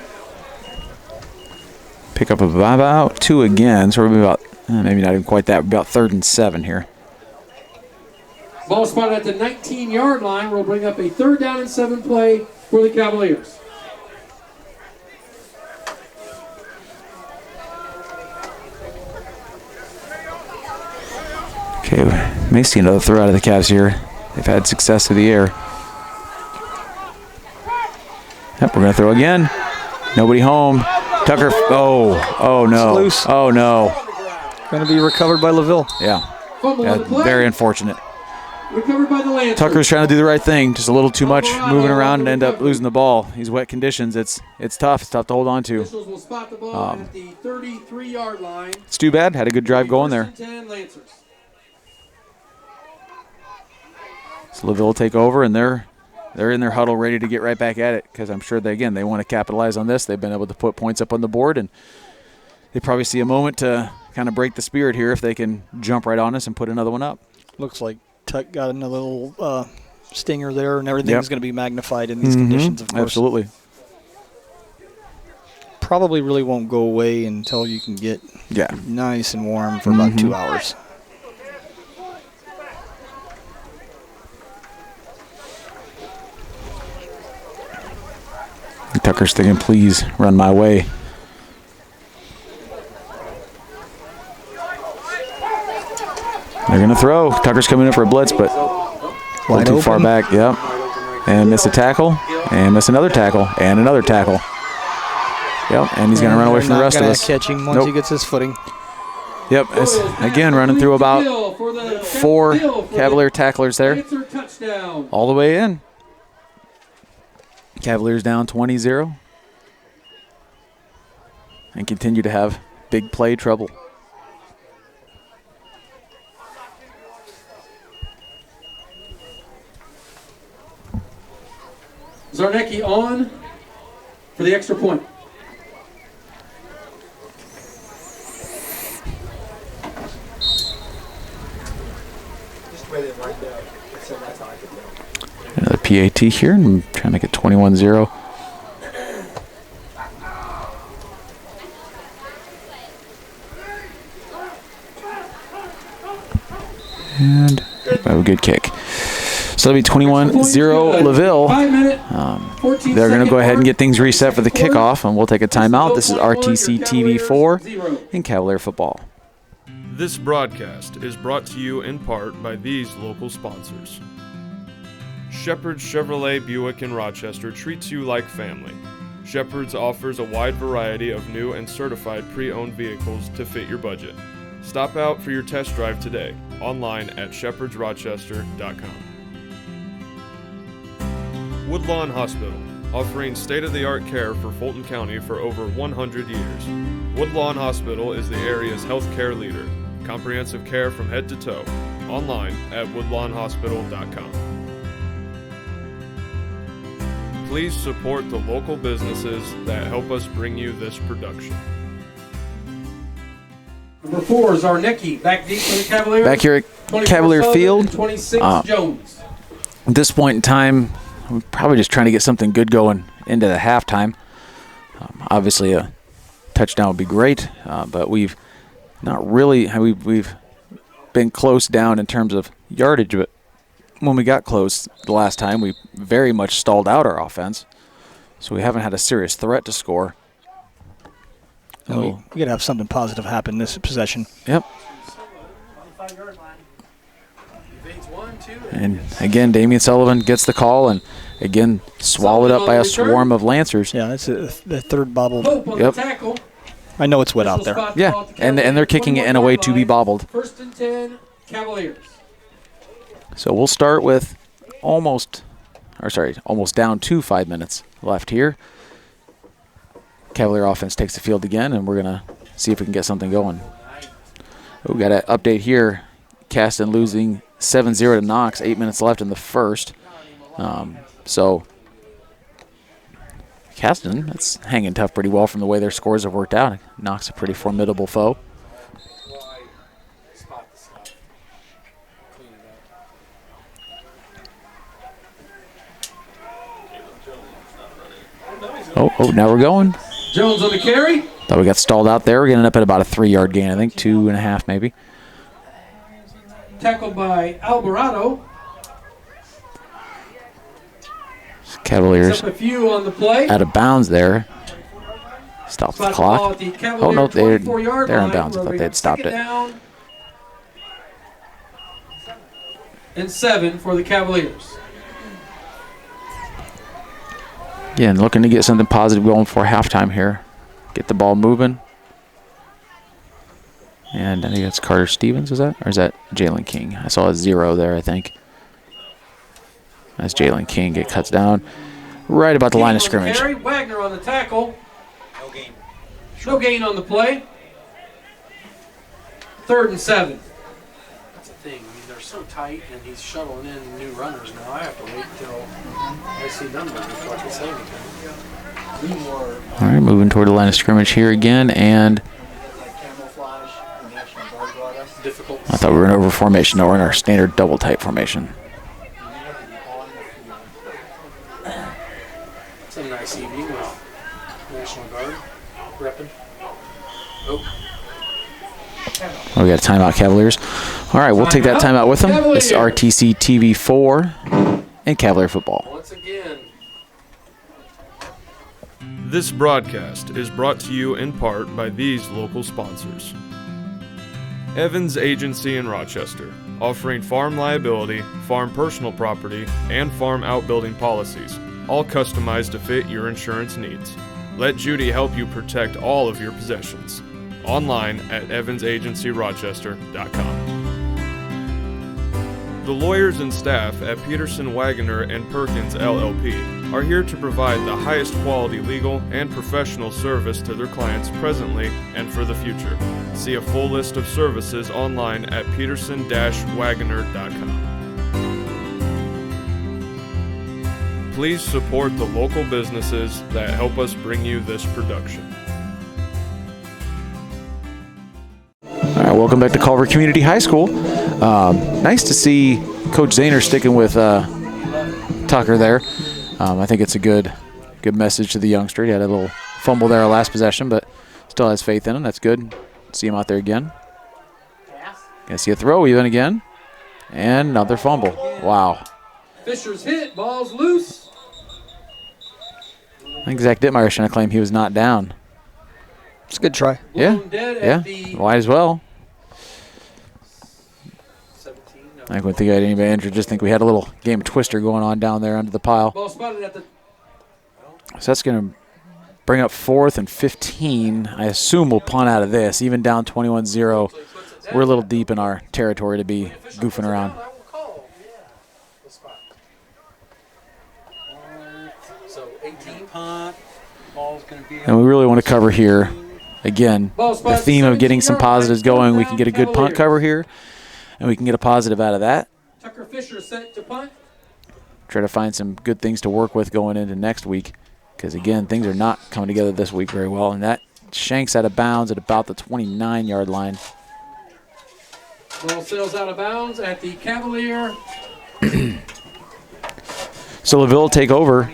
Pick up about 2 again, so we're about, maybe not even quite that, about 3rd and 7 here. Ball spotted at the 19-yard line. We'll bring up a 3rd down and 7 play for the Cavaliers. Okay, we may see another throw out of the Cavs here. They've had success through the air. Yep, we're going to throw again. Nobody home. Tucker, oh no. Loose. Oh no. Going to be recovered by LaVille. Yeah. Fumble on the play. Very unfortunate. Recovered by the Lancers. Tucker's trying to do the right thing, just a little too much moving around and end up losing the ball. These wet conditions, it's tough. It's tough to hold on to. Officials will spot the ball at the 33-yard line. It's too bad. Had a good drive going there. 1st and 10 Lancers. So LaVille will take over, and they're in their huddle ready to get right back at it because I'm sure they want to capitalize on this. They've been able to put points up on the board, and they probably see a moment to kind of break the spirit here if they can jump right on us and put another one up. Looks like Tuck got another little stinger there, and everything's going to be magnified in these conditions, of course. Absolutely. Probably really won't go away until you can get nice and warm for about 2 hours. Tucker's thinking, please run my way. They're going to throw. Tucker's coming in for a blitz, but a little too far back. Yep. And miss a tackle, and miss another tackle, and another tackle. Yep, and he's going to run away from the rest of us. Catch him once he gets his footing. Yep, again, running through about 4 Cavalier tacklers there. All the way in. Cavaliers down 20-0 and continue to have big play trouble. Zarnecki on for the extra point. Another PAT here, and trying to make it 21-0. And a good kick. So that'll be 21-0 LaVille. 5 minute, 14 They're going to go second ahead and mark. get things reset for the Quarter. kickoff, and we'll take a timeout. This is RTC Cavaliers, TV4 0. in Cavalier football. This broadcast is brought to you in part by these local sponsors. Shepherd's Chevrolet Buick in Rochester treats you like family. Shepherd's offers a wide variety of new and certified pre-owned vehicles to fit your budget. Stop out for your test drive today, online at shepherdsrochester.com. Woodlawn Hospital, offering state-of-the-art care for Fulton County for over 100 years. Woodlawn Hospital is the area's healthcare leader. Comprehensive care from head to toe. Online at woodlawnhospital.com. Please support the local businesses that help us bring you this production. Number 4 is Zarnecki, back deep for the Cavaliers. Back here at 24 Cavalier Sullivan, Field. and 26 Jones. At this point in time, we're probably just trying to get something good going into the halftime. Obviously, a touchdown would be great, but we've not really. We've been close down in terms of yardage, but when we got close the last time, we very much stalled out our offense, so we haven't had a serious threat to score. We got to have something positive happen this possession. Yep. And again, Damian Sullivan gets the call, and again, swallowed up by a swarm of Lancers. Yeah, that's the third bobble. Hope on Yep. the tackle. I know it's wet out there. Yeah, and they're kicking it in a way to be bobbled. 1st and 10, Cavaliers. So we'll start with almost down to 5 minutes left here. Cavalier offense takes the field again, and we're going to see if we can get something going. We got an update here. Caston losing 7-0 to Knox, 8 minutes left in the first. So Caston, that's hanging tough pretty well from the way their scores have worked out. Knox a pretty formidable foe. Oh, now we're going. Jones on the carry. Thought we got stalled out there. We're going to end up at about a 3-yard gain, I think, 2.5 maybe. Tackled by Alvarado. Cavaliers Picks up a few on the play. out of bounds there. Stop the Spot clock. ball at the Cavalier Oh, no, they're 24-yard in line, bounds. I where thought we they'd have stopped it. 2nd down and 7 for the Cavaliers. Again, looking to get something positive going for halftime here. Get the ball moving. And I think that's Carter Stevens, is that? Or is that Jalen King? I saw a 0 there, I think. That's Jalen King. It cuts down right about the line of scrimmage. Carry. Wagner on the tackle. No gain on the play. 3rd and 7. That's the thing. I mean, they're so tight, and he's shuttling in new runners now. I have to wait until I see numbers before I can say anything. All right, moving toward the line of scrimmage here again, and Difficult. I thought we were in over formation. No, we're in our standard double type formation. It's a nice evening with National Guard repping. Oh. Oh, we got a timeout, Cavaliers. All right, we'll take that timeout with them. This is RTC TV4 and Cavalier football. Once again, This broadcast is brought to you in part by these local sponsors. Evans Agency in Rochester, offering farm liability, farm personal property, and farm outbuilding policies, all customized to fit your insurance needs. Let Judy help you protect all of your possessions. Online at evansagencyrochester.com. The lawyers and staff at Peterson Wagoner and Perkins LLP, are here to provide the highest quality legal and professional service to their clients presently and for the future. See a full list of services online at peterson-wagoner.com. Please support the local businesses that help us bring you this production. All right, welcome back to Culver Community High School. Nice to see Coach Zahner sticking with Tucker there. I think it's a good message to the youngster. He had a little fumble there last possession, but still has faith in him. That's good. See him out there again. Gonna see a throw even again. And another fumble. Wow. Fisher's hit. Ball's loose. I think Zach Dittmeyer should have claimed he was not down. It's a good try. Yeah. Yeah. Might as well. 17, no. I wouldn't think I had anybody injured. Just think we had a little game of twister going on down there under the pile. Ball spotted at the. So that's going to bring up 4th and 15. I assume we'll punt out of this. Even down 21-0, we're a little deep in our territory to be goofing around. So 18. Punt. Ball's going to be. And we really want to cover here, again, the theme of getting some positives going. We can get a good punt cover here, and we can get a positive out of that. Tucker Fisher set to punt. Try to find some good things to work with going into next week, because, again, things are not coming together this week very well. And that shanks out of bounds at about the 29-yard line. Ball sails out of bounds at the Cavalier. So LaVille will take over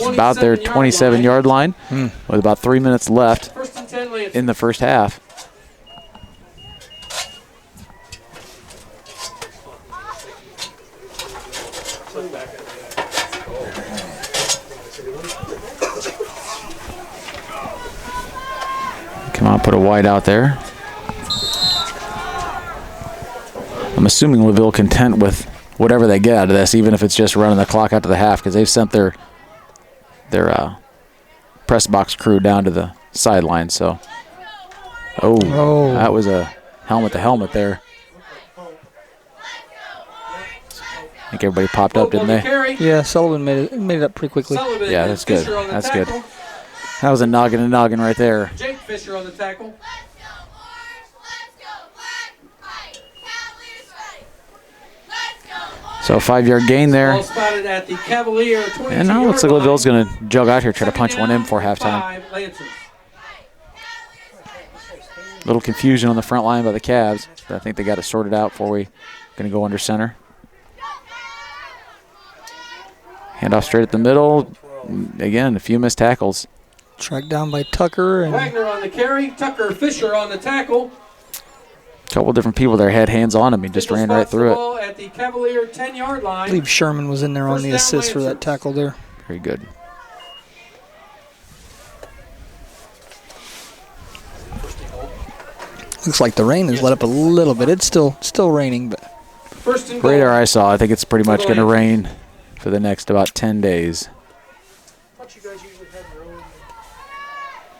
about their 27-yard line with about 3 minutes left First and 10 Lancers. in the first half. Come on, put a wide out there. I'm assuming LaVille content with whatever they get out of this, even if it's just running the clock out to the half, because they've sent their press box crew down to the sideline. So, that was a helmet to helmet there. I think everybody popped up, didn't they? Yeah, Sullivan made it up pretty quickly. Sullivan Yeah, and that's good. Fisher on the That's tackle. good. That was a noggin right there. Jake Fisher on the tackle. So a 5-yard gain there. Ball spotted at the Cavalier 22. And now it looks like LaVille's going to jog out here, try to punch one in before halftime. 5 Lancers. Little confusion on the front line by the Cavs, but I think they got it sorted out before we going to go under center. Handoff straight at the middle. Again, a few missed tackles. Tracked down by Tucker. And Wagner on the carry. Tucker Fisher on the tackle. A couple different people there had hands on him. He just ran right through it. Ball at the Cavalier 10-yard line. I believe Sherman was in there on First the down, assist for that Lancers. tackle there. Very good. Looks like the rain has let up a little bit. It's still raining, but First and goal. Radar I saw, I think it's pretty much going to rain for the next about 10 days. Don't you guys usually have your own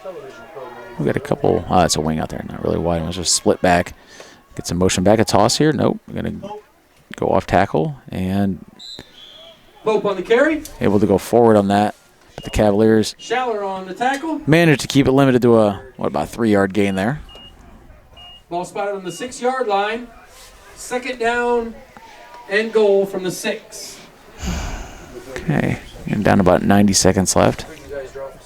television program? We got a couple. It's a wing out there, not really wide. It's just split back. Get some motion back. A toss here. Nope. We're going to go off tackle and Pope on the carry. able to go forward on that. But the Cavaliers Schaller on the tackle. managed to keep it limited to a, 3-yard gain there. Ball spotted on the 6-yard line. Second down and goal from the 6. Okay. And down about 90 seconds left. Where you guys draw for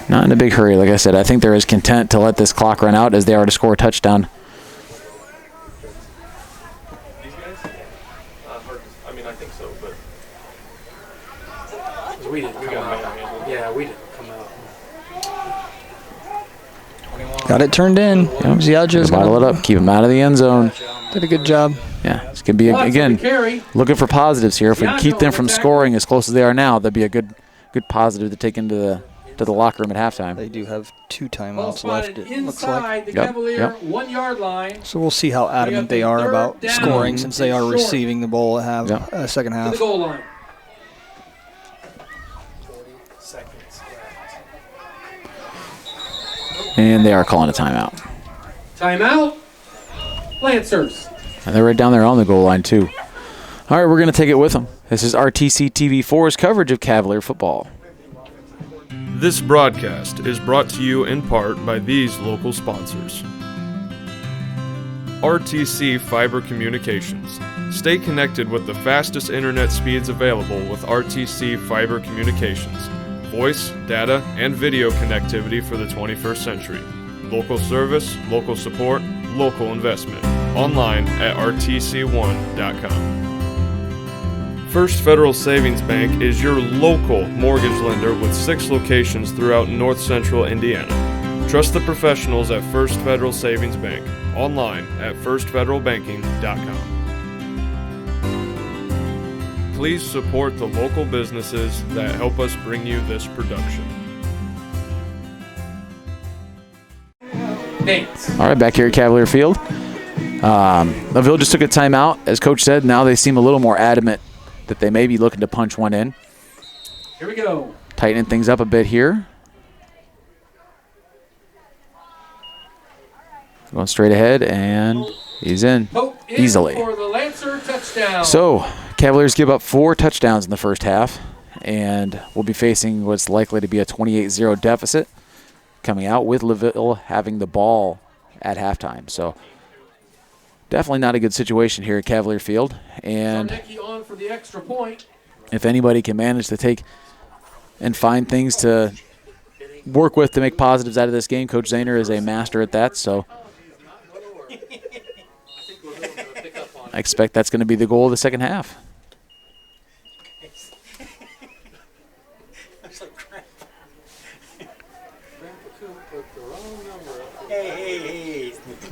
Not in a big hurry. Like I said, I think they're as content to let this clock run out as they are to score a touchdown. These guys? I mean, I think so, but We didn't come out. Yeah, we didn't come out. got it turned in. Ziadja's Bottle it up. Keep them out of the end zone. did a good job. Yeah, it's going to be, Watts on the again, carry. looking for positives here. If we can keep them from Ziadja on the scoring as close as they are now, that'd be a good positive to take into the locker room at halftime. They do have 2 Ball timeouts left, spotted it looks like. inside the Yep, Cavalier yep. 1-yard line. So we'll see how adamant they are about scoring since they are receiving the ball at second To the half. goal line. 40 seconds left. And they are calling a timeout. Timeout. Lancers. And they're right down there on the goal line, too. All right, we're going to take it with them. This is RTC TV4's coverage of Cavalier football. This broadcast is brought to you in part by these local sponsors. RTC Fiber Communications. Stay connected with the fastest internet speeds available with RTC Fiber Communications. Voice, data, and video connectivity for the 21st century. Local service, local support, local investment. Online at rtc1.com. First Federal Savings Bank is your local mortgage lender with 6 locations throughout north central Indiana. Trust the professionals at First Federal Savings Bank. Online at firstfederalbanking.com. Please support the local businesses that help us bring you this production. All right, back here at Cavalier Field. LaVille just took a timeout. As Coach said, now they seem a little more adamant that they may be looking to punch one in. Here we go. Tightening things up a bit here. Going straight ahead, and he's in easily. For the Lancer touchdown. So, Cavaliers give up 4 touchdowns in the first half, and we'll be facing what's likely to be a 28-0 deficit coming out with LaVille having the ball at halftime. So, definitely not a good situation here at Cavalier Field. And on for the extra point. If anybody can manage to take and find things to work with to make positives out of this game, Coach Zahner is a master at that. So, I expect that's going to be the goal of the second half.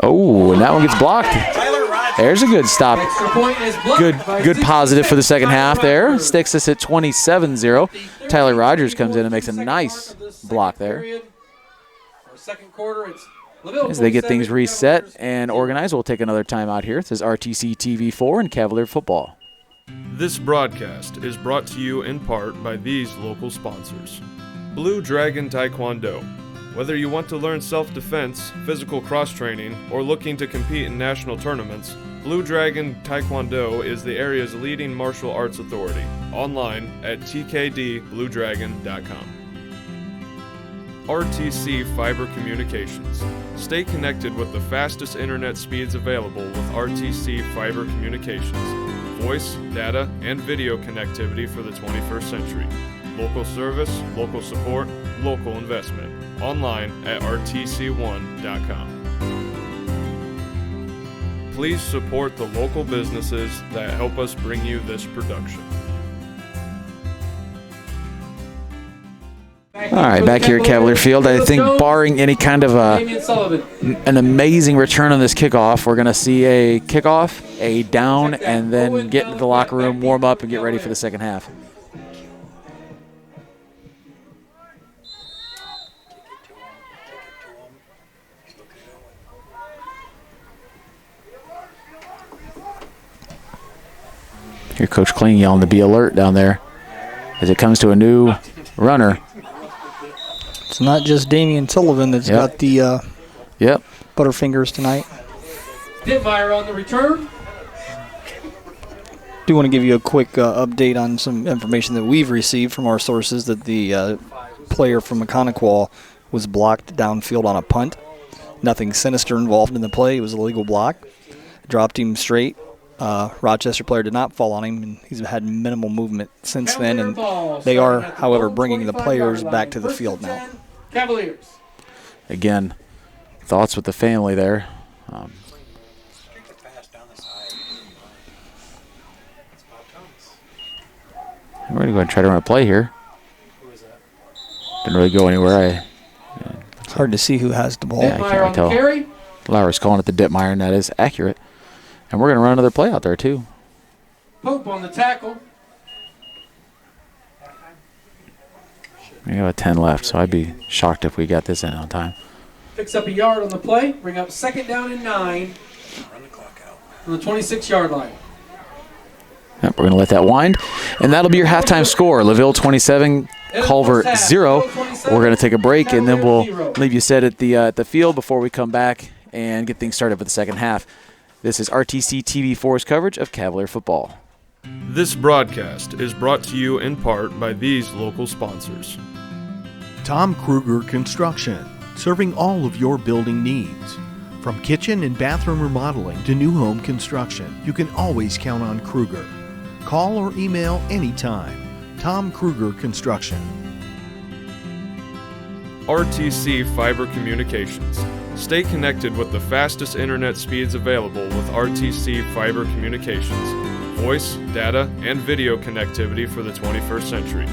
Oh, and that one gets blocked. There's a good stop. Good positive for the second half there. Sticks us at 27-0. Tyler Rogers comes in and makes a nice block there. As they get things reset and organized, we'll take another timeout here. It says RTC TV4 and Cavalier football. This broadcast is brought to you in part by these local sponsors. Blue Dragon Taekwondo. Whether you want to learn self-defense, physical cross-training, or looking to compete in national tournaments, Blue Dragon Taekwondo is the area's leading martial arts authority. Online at tkdbluedragon.com. RTC Fiber Communications. Stay connected with the fastest internet speeds available with RTC Fiber Communications. Voice, data, and video connectivity for the 21st century. Local service, local support, local investment. Online at rtc1.com. Please support the local businesses that help us bring you this production. All right, back here at Cavalier Field, I think barring any kind of an amazing return on this kickoff, we're going to see a kickoff, a down, and then get into the locker room, warm up, and get ready for the second half. Here, Coach Kling yelling to be alert down there as it comes to a new runner. It's not just Damian Sullivan that's got the Butterfingers tonight. Dittmeyer on the return. Do want to give you a quick update on some information that we've received from our sources that the player from Mechaniqual was blocked downfield on a punt. Nothing sinister involved in the play. It was a legal block. Dropped him straight. Rochester player did not fall on him, and he's had minimal movement since then, and they are, however, bringing the players back to the field now. Cavaliers. Again, thoughts with the family there. I'm going to go and try to run a play here. Didn't really go anywhere. It's hard to see who has the ball. Yeah, I can't really tell. Lowry's calling it the Dittmeyer, and that is accurate. And we're going to run another play out there, too. Pope on the tackle. We have a 10 left, so I'd be shocked if we got this in on time. Picks up a yard on the play. Bring up 2nd down and 9. Run the clock out. On the 26-yard line. Yep, we're going to let that wind. And that'll be your halftime score. LaVille 27, Culver 0. We're going to take a break, and then we'll leave you set at the field before we come back and get things started for the second half. This is RTC TV4's coverage of Cavalier football. This broadcast is brought to you in part by these local sponsors. Tom Kruger Construction, serving all of your building needs. From kitchen and bathroom remodeling to new home construction, you can always count on Kruger. Call or email anytime. Tom Kruger Construction. RTC Fiber Communications. Stay connected with the fastest internet speeds available with RTC Fiber Communications. Voice, data, and video connectivity for the 21st century.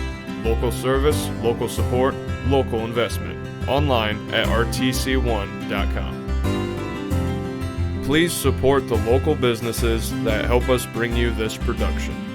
Local service, local support, local investment. Online at rtc1.com. Please support the local businesses that help us bring you this production.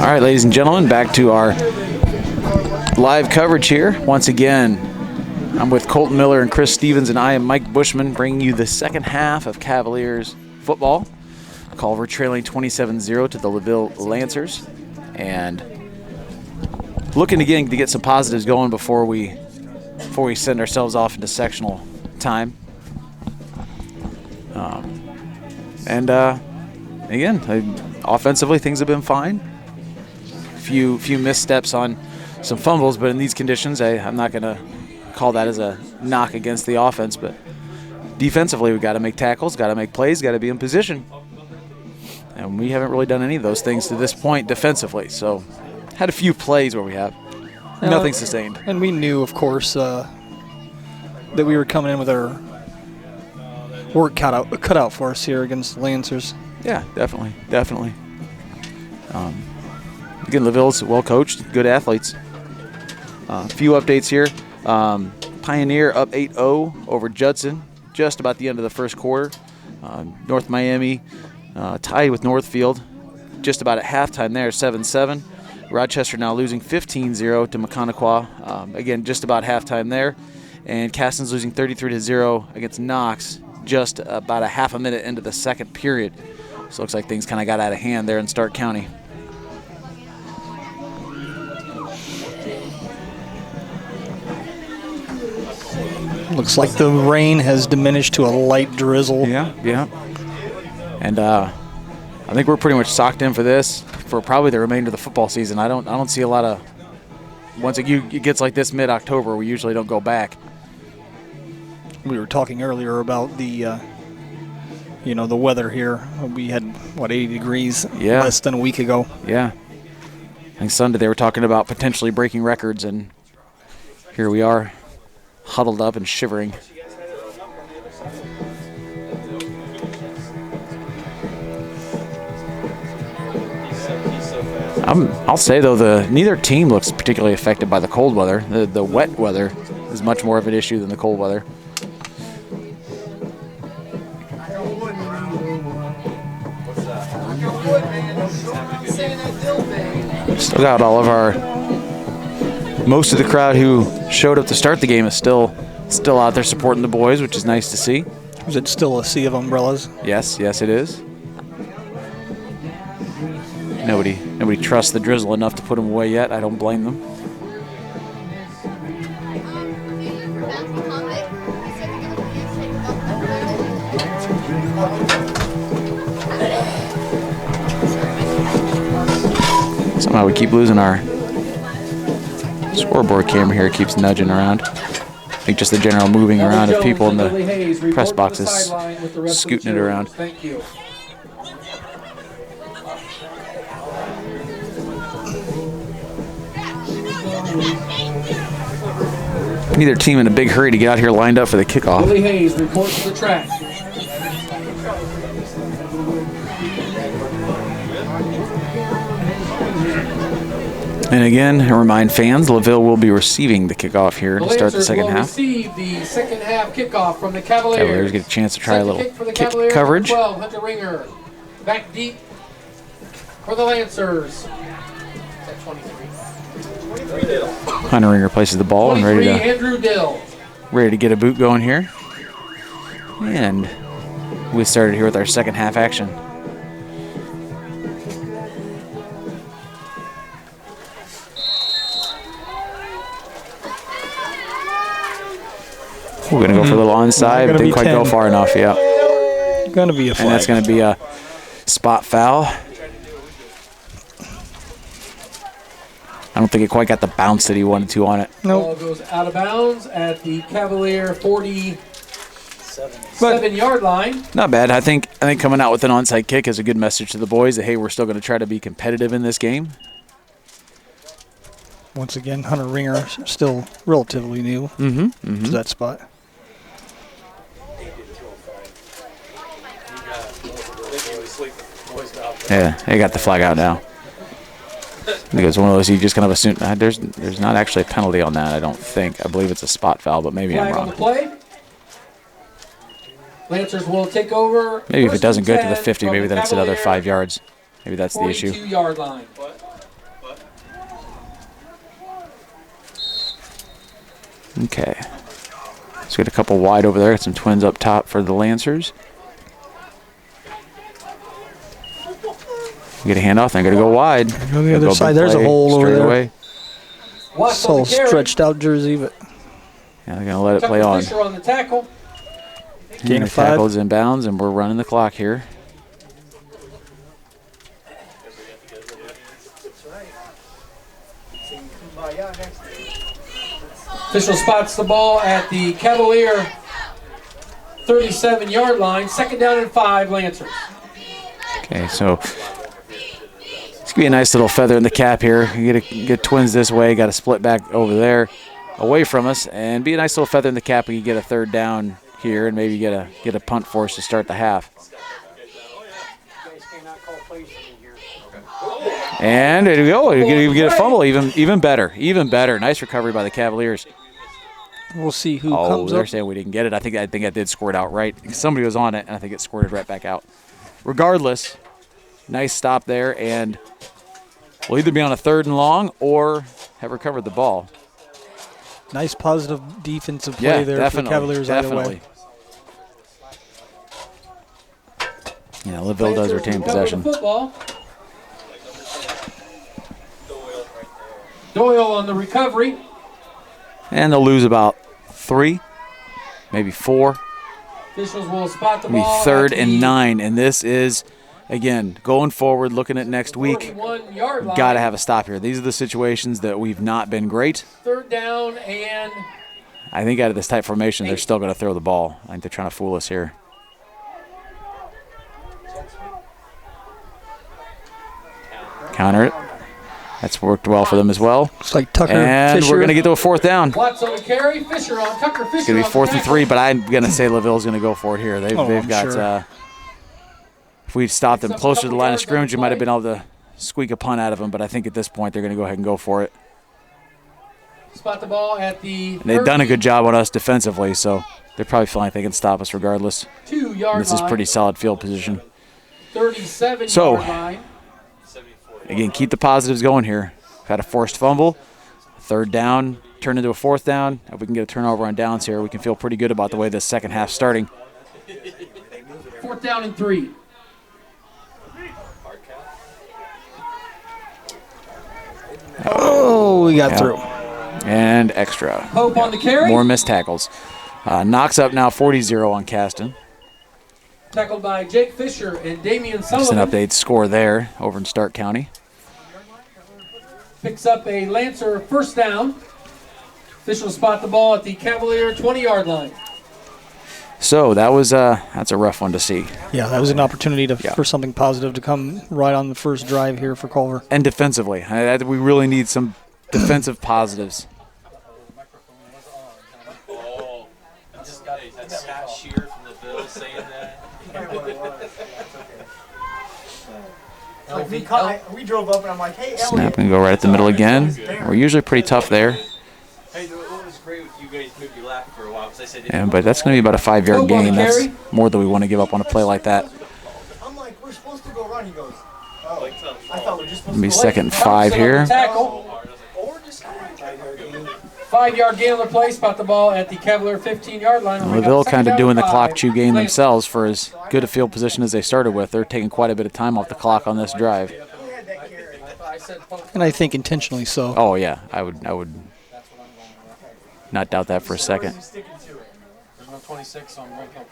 All right, ladies and gentlemen, back to our live coverage here. Once again, I'm with Colton Miller and Chris Stevens, and I am Mike Bushman, bringing you the second half of Cavaliers football. Culver trailing 27-0 to the LaVille Lancers, and looking again to get some positives going before we send ourselves off into sectional time. Again, offensively, things have been fine. Few missteps on some fumbles, but in these conditions, I'm not going to call that as a knock against the offense. But defensively, we've got to make tackles, got to make plays, got to be in position. And we haven't really done any of those things to this point defensively. So had a few plays where we have. Nothing sustained. And we knew, of course, that we were coming in with our work cut out for us here against the Lancers. Yeah, definitely. Again, LaVille's well coached, good athletes. A few updates here. Pioneer up 8-0 over Judson just about the end of the first quarter. North Miami tied with Northfield just about at halftime there, 7-7. Rochester now losing 15-0 to Mechaniqua. Again, just about halftime there. And Caston's losing 33-0 against Knox just about a half a minute into the second period. So it looks like things kind of got out of hand there in Stark County. Looks like the rain has diminished to a light drizzle. Yeah. And I think we're pretty much socked in for this for probably the remainder of the football season. I don't see a lot of, once it gets like this mid-October, we usually don't go back. We were talking earlier about the the weather here. We had 80 degrees less than a week ago. Yeah. I think Sunday they were talking about potentially breaking records, and here we are, huddled up and shivering. I'll say, though, neither team looks particularly affected by the cold weather. The wet weather is much more of an issue than the cold weather. Still got most of the crowd who showed up to start the game is still out there supporting the boys, which is nice to see. Is it still a sea of umbrellas? Yes, it is. Nobody trusts the drizzle enough to put them away yet. I don't blame them. Somehow we keep losing our scoreboard camera here. It keeps nudging around. I think just the general moving around of people in the press boxes scooting it around. Thank you. Neither team in a big hurry to get out here lined up for the kickoff. Billy Hayes reports to the track. And again, I remind fans, LaVille will be receiving the kickoff here to start the second half. Receive the second half kickoff from the Cavaliers. Cavaliers get a chance to try a little kick coverage. 12, Hunter Ringer. Back deep for the Lancers. Hunter Ringer places the ball and Andrew Dill. ready to get a boot going here. And we started here with our second half action. We're going to go for a little onside, but didn't quite go far enough. Yeah. Going to be a flag. And that's going to be a spot foul. I don't think it quite got the bounce that he wanted to on it. Ball goes out of bounds at the Cavalier 47-yard line. Not bad. I think coming out with an onside kick is a good message to the boys that, hey, we're still going to try to be competitive in this game. Once again, Hunter Ringer still relatively new to that spot. Yeah, they got the flag out now. I think it was one of those you just kind of assume there's not actually a penalty on that, I don't think. I believe it's a spot foul, but maybe I'm wrong. On the play. Lancers will take over. Maybe if it doesn't go to the 50, maybe then it's another 5 yards. Maybe that's the issue. 42-yard line. Okay. Let's get a couple wide over there. Got some twins up top for the Lancers. Get a handoff. They're going to go wide. Go the other side. There's a hole over there. Away. It's all stretched out jersey, but yeah, they're going to let it play on. Fisher on the tackle. Gain of 5. Tackle's in bounds, and we're running the clock here. Official spots the ball at the Cavalier 37-yard line. 2nd down and 5, Lancers. Okay, so it's going to be a nice little feather in the cap here. You get twins this way, got to split back over there away from us, and be a nice little feather in the cap when you get a 3rd down here and maybe get a punt for us to start the half. And there we go. You get a fumble, even better. Nice recovery by the Cavaliers. We'll see who Oh, comes they're up. saying we didn't get it. I think I did score it out right. Somebody was on it, and I think it squirted right back out. Regardless, nice stop there, and we'll either be on a 3rd and long or have recovered the ball. Nice positive defensive play there for the Cavaliers either way. Yeah, LaVille does retain possession. Football. Doyle on the recovery. And they'll lose about 3, maybe 4. Officials will spot the Maybe ball. 3rd and 9, and this is, again, going forward, looking at next week, 41-yard line. got to have a stop here. These are the situations that we've not been great. 3rd down and I think out of this tight formation, they're still going to throw the ball. I think they're trying to fool us here. Counter it. That's worked well for them as well. It's like Tucker And Fisher. we're going to get to a 4th down. Watts on the carry. Fisher on Tucker Fisher. It's going to be 4th and 3, but I'm going to say LaVille's going to go for it here. They've I'm got. sure. If we'd stopped them closer to the line of scrimmage, you might have been able to squeak a punt out of them. But I think at this point they're going to go ahead and go for it. Spot the ball at the. And they've done a good job on us defensively, so they're probably feeling like they can stop us regardless. 2-yard This is line. pretty solid field position. 37-yard So, line. Again, keep the positives going here. Had a forced fumble, 3rd down, turned into a 4th down. If we can get a turnover on downs here, we can feel pretty good about the way this second half's starting. 4th down and 3. Oh, we got through. And extra. Hope on the carry. More missed tackles. Knocks up now 40-0 on Caston. Tackled by Jake Fisher and Damian Just an Sullivan. update score there over in Stark County. Picks up a Lancer 1st down. Officials spot the ball at the Cavalier 20-yard line. So that was that's a rough one to see. Yeah, that was an opportunity for something positive to come right on the first drive here for Culver. And defensively, we really need some defensive positives. Oh, that's Scott Shear from LaVille saying that. We drove up and I'm like, hey, Snap and go right at the middle again. We're usually pretty tough there. Hey, what was great with you guys made me laugh for a while because I said. Yeah, but that's going to be about a 5-yard gain. That's more than we want to give up on a play like that. I'm like, we're supposed to go run. He goes, oh, I thought we were just supposed It'll be to go 2nd and 5 here. Tackle. 5-yard gain on the play. Spot the ball at the Cavalier 15-yard line. LaVille kind of doing the clock chew game themselves for as good a field position as they started with. They're taking quite a bit of time off the clock on this drive. And I think intentionally so. Oh yeah, I would not doubt that for a second. There's no 26 on right here.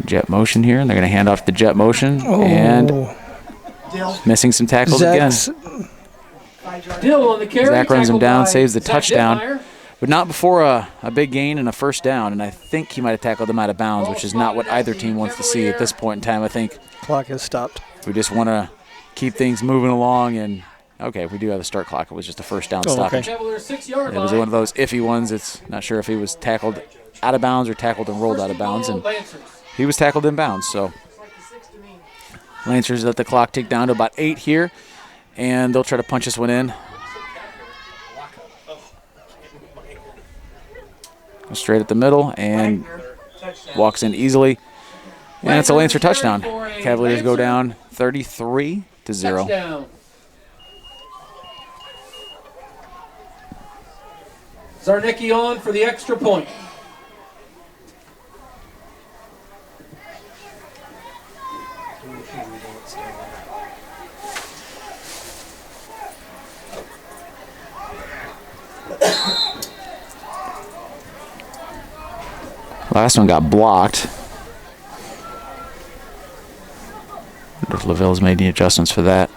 Jet motion here, and they're going to hand off the jet motion, and missing some tackles again. Dill on the carry. Zach runs him tackled down, by saves the Zach touchdown, Dittmeyer. but not before a big gain and a 1st down, and I think he might have tackled him out of bounds, which is not what either team wants to see at this point in time. I think Clock has stopped. we just want to keep things moving along, and okay, we do have a start clock. It was just a 1st down stoppage. Cavalier 6-yard It was line. one of those iffy ones. It's not sure if he was tackled out of bounds or tackled and rolled out of bounds, and he was tackled in bounds. So Lancers let the clock tick down to about 8 here, and they'll try to punch this one in. Go straight at the middle and walks in easily, and it's a Lancer touchdown. Cavaliers go down 33-0. Touchdown. Zarnicki on for the extra point. Last one got blocked. Wonder if LaVille's made any adjustments for that.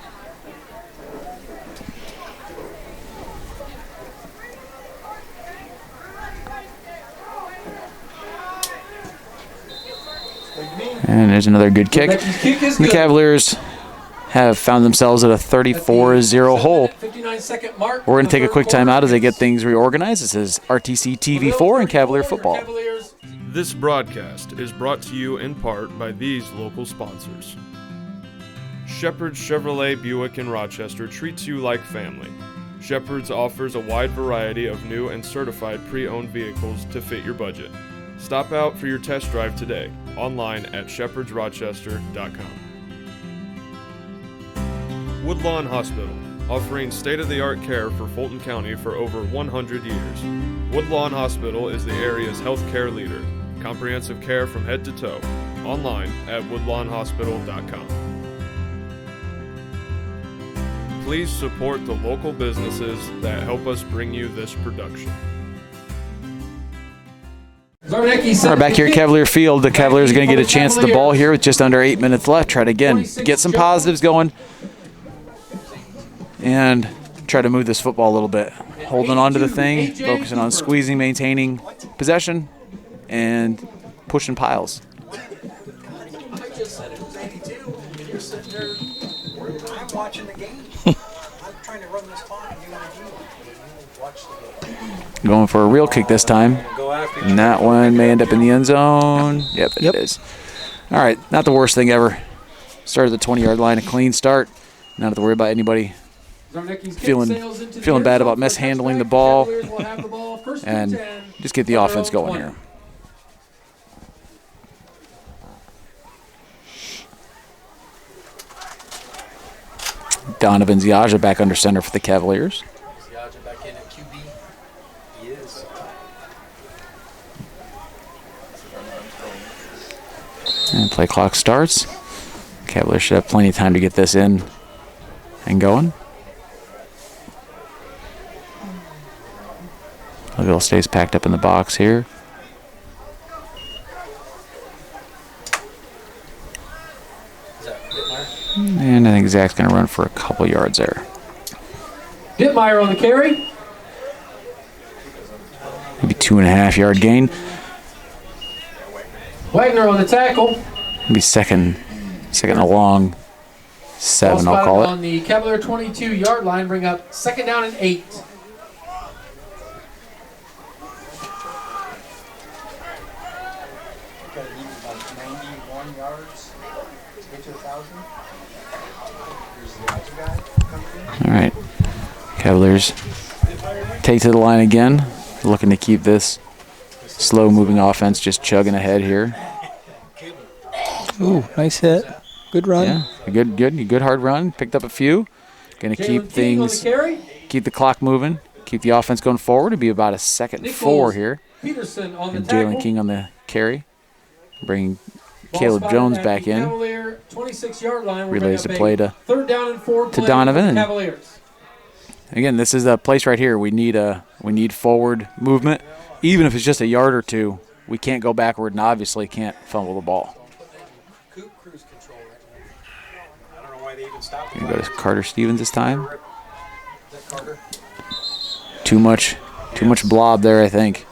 And there's another good kick. The Cavaliers have found themselves at a 34-0 hole. We're going to take a quick timeout as they get things reorganized. This is RTC TV4 and Cavalier Football. This broadcast is brought to you in part by these local sponsors. Shepherd's Chevrolet Buick in Rochester treats you like family. Shepherd's offers a wide variety of new and certified pre-owned vehicles to fit your budget. Stop out for your test drive today, online at shepherdsrochester.com. Woodlawn Hospital, offering state-of-the-art care for Fulton County for over 100 years. Woodlawn Hospital is the area's healthcare leader. Comprehensive care from head to toe. Online at woodlawnhospital.com. Please support the local businesses that help us bring you this production. All right, back here at Cavalier Field, the Cavaliers are going to get a chance at the ball here with just under 8 minutes left. Try to, again, get some positives going and try to move this football a little bit. Holding on to the thing, focusing on squeezing, maintaining possession, and pushing piles. I just said it was 82, and you're sitting there. I'm watching the game. I'm trying to run this clock and do what you watch the game. Going for a real kick this time. And that one may end up in the end zone. Yep, it is. All right, not the worst thing ever. Started at the 20-yard line, a clean start. Not have to worry about anybody feeling bad about mishandling the ball. And just get the offense going here. Donovan Ziaja back under center for the Cavaliers. Ziaja back in at QB. He is. And play clock starts. Cavaliers should have plenty of time to get this in and going. LaVille stays packed up in the box here. And I think Zach's going to run for a couple yards there. Dittmeyer on the carry. Maybe 2.5 yard gain. Wagner on the tackle. Maybe second and a long 7, I'll call it. On the Cavalier 22-yard line, bring up 2nd down and 8. Got to need about 91 yards to get to 1,000. Here's the other guy coming in. All right. Cavaliers take to the line again, looking to keep this slow-moving offense just chugging ahead here. Ooh, nice hit. Good run. Yeah, good hard run. Picked up a few. Going to keep things, keep the clock moving, keep the offense going forward. It'll be about a 2nd and 4 here. Peterson on the And tackle. Jalen King on the carry. Bringing Caleb Jones back in. Cavalier 26-yard line. Relays the play to 3rd down and 4 to Donovan. Cavaliers. Again, this is a place right here. We need forward movement, even if it's just a yard or two. We can't go backward, and obviously can't fumble the ball. Cruise control right now. I don't know why they even stopped. Gonna go to Carter Stevens this time. Is that Carter? Too much blob there, I think.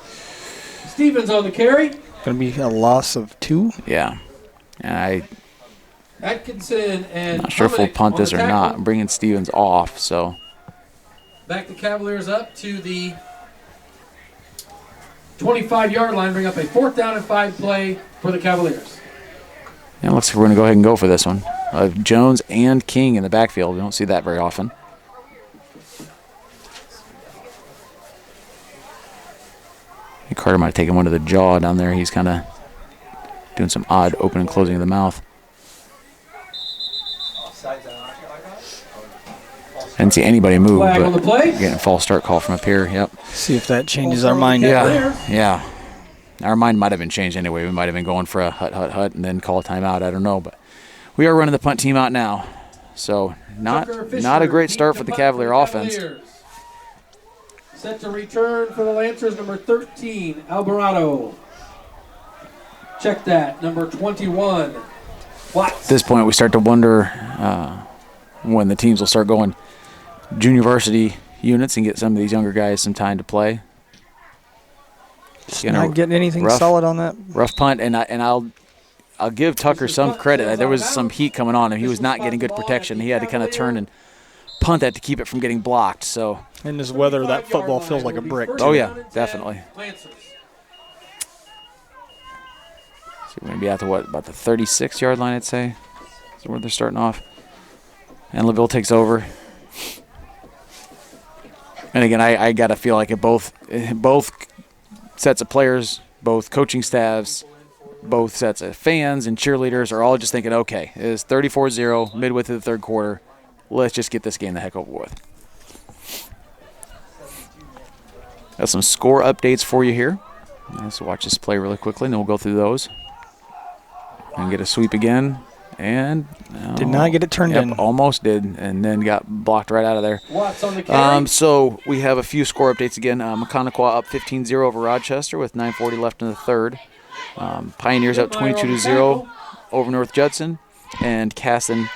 Stevens on the carry. Going to be a loss of 2. Yeah, and Atkinson and not sure if we'll Hominick punt on this the or tackle. not. I'm bringing Stevens off, so Back the Cavaliers up to the 25-yard line. Bring up a 4th down and 5 play for the Cavaliers. yeah, looks like we're gonna go ahead and go for this one. Jones and King in the backfield. We don't see that very often. I think Carter might have taken one to the jaw down there. He's kind of doing some odd open and closing of the mouth. Offsides on our I didn't see anybody move, Flag on the but play. getting a false start call from up here. Yep. See if that changes our mind. Yeah. Our mind might have been changed anyway. We might have been going for a hut, and then call a timeout. I don't know, but we are running the punt team out now. So not a great start for the Cavalier offense. Set to return for the Lancers, number 13, Alvarado. Check that, number 21, Watts. At this point, we start to wonder when the teams will start going junior varsity units and get some of these younger guys some time to play. Just not getting anything solid on that. Rough punt, and I'll give Tucker some credit. There was some heat coming on him. He was not getting good protection. He had to kind of turn and punt that to keep it from getting blocked. So in this weather, that football feels like a brick. Oh yeah, definitely. So we're gonna be out to about the 36-yard line, I'd say. That's where they're starting off. And LaVille takes over. And again, I gotta feel like both sets of players, both coaching staffs, both sets of fans and cheerleaders are all just thinking, okay, it's 34-0, midway through the third quarter. Let's just get this game the heck over with. Got some score updates for you here. Let's watch this play really quickly, and then we'll go through those. And get a sweep again. And did not get it turned in. Almost did, and then got blocked right out of there. Watts on the carry. So we have a few score updates again. McConaughey up 15-0 over Rochester with 9:40 left in the third. Pioneers up 22-0 over North Judson, and Caston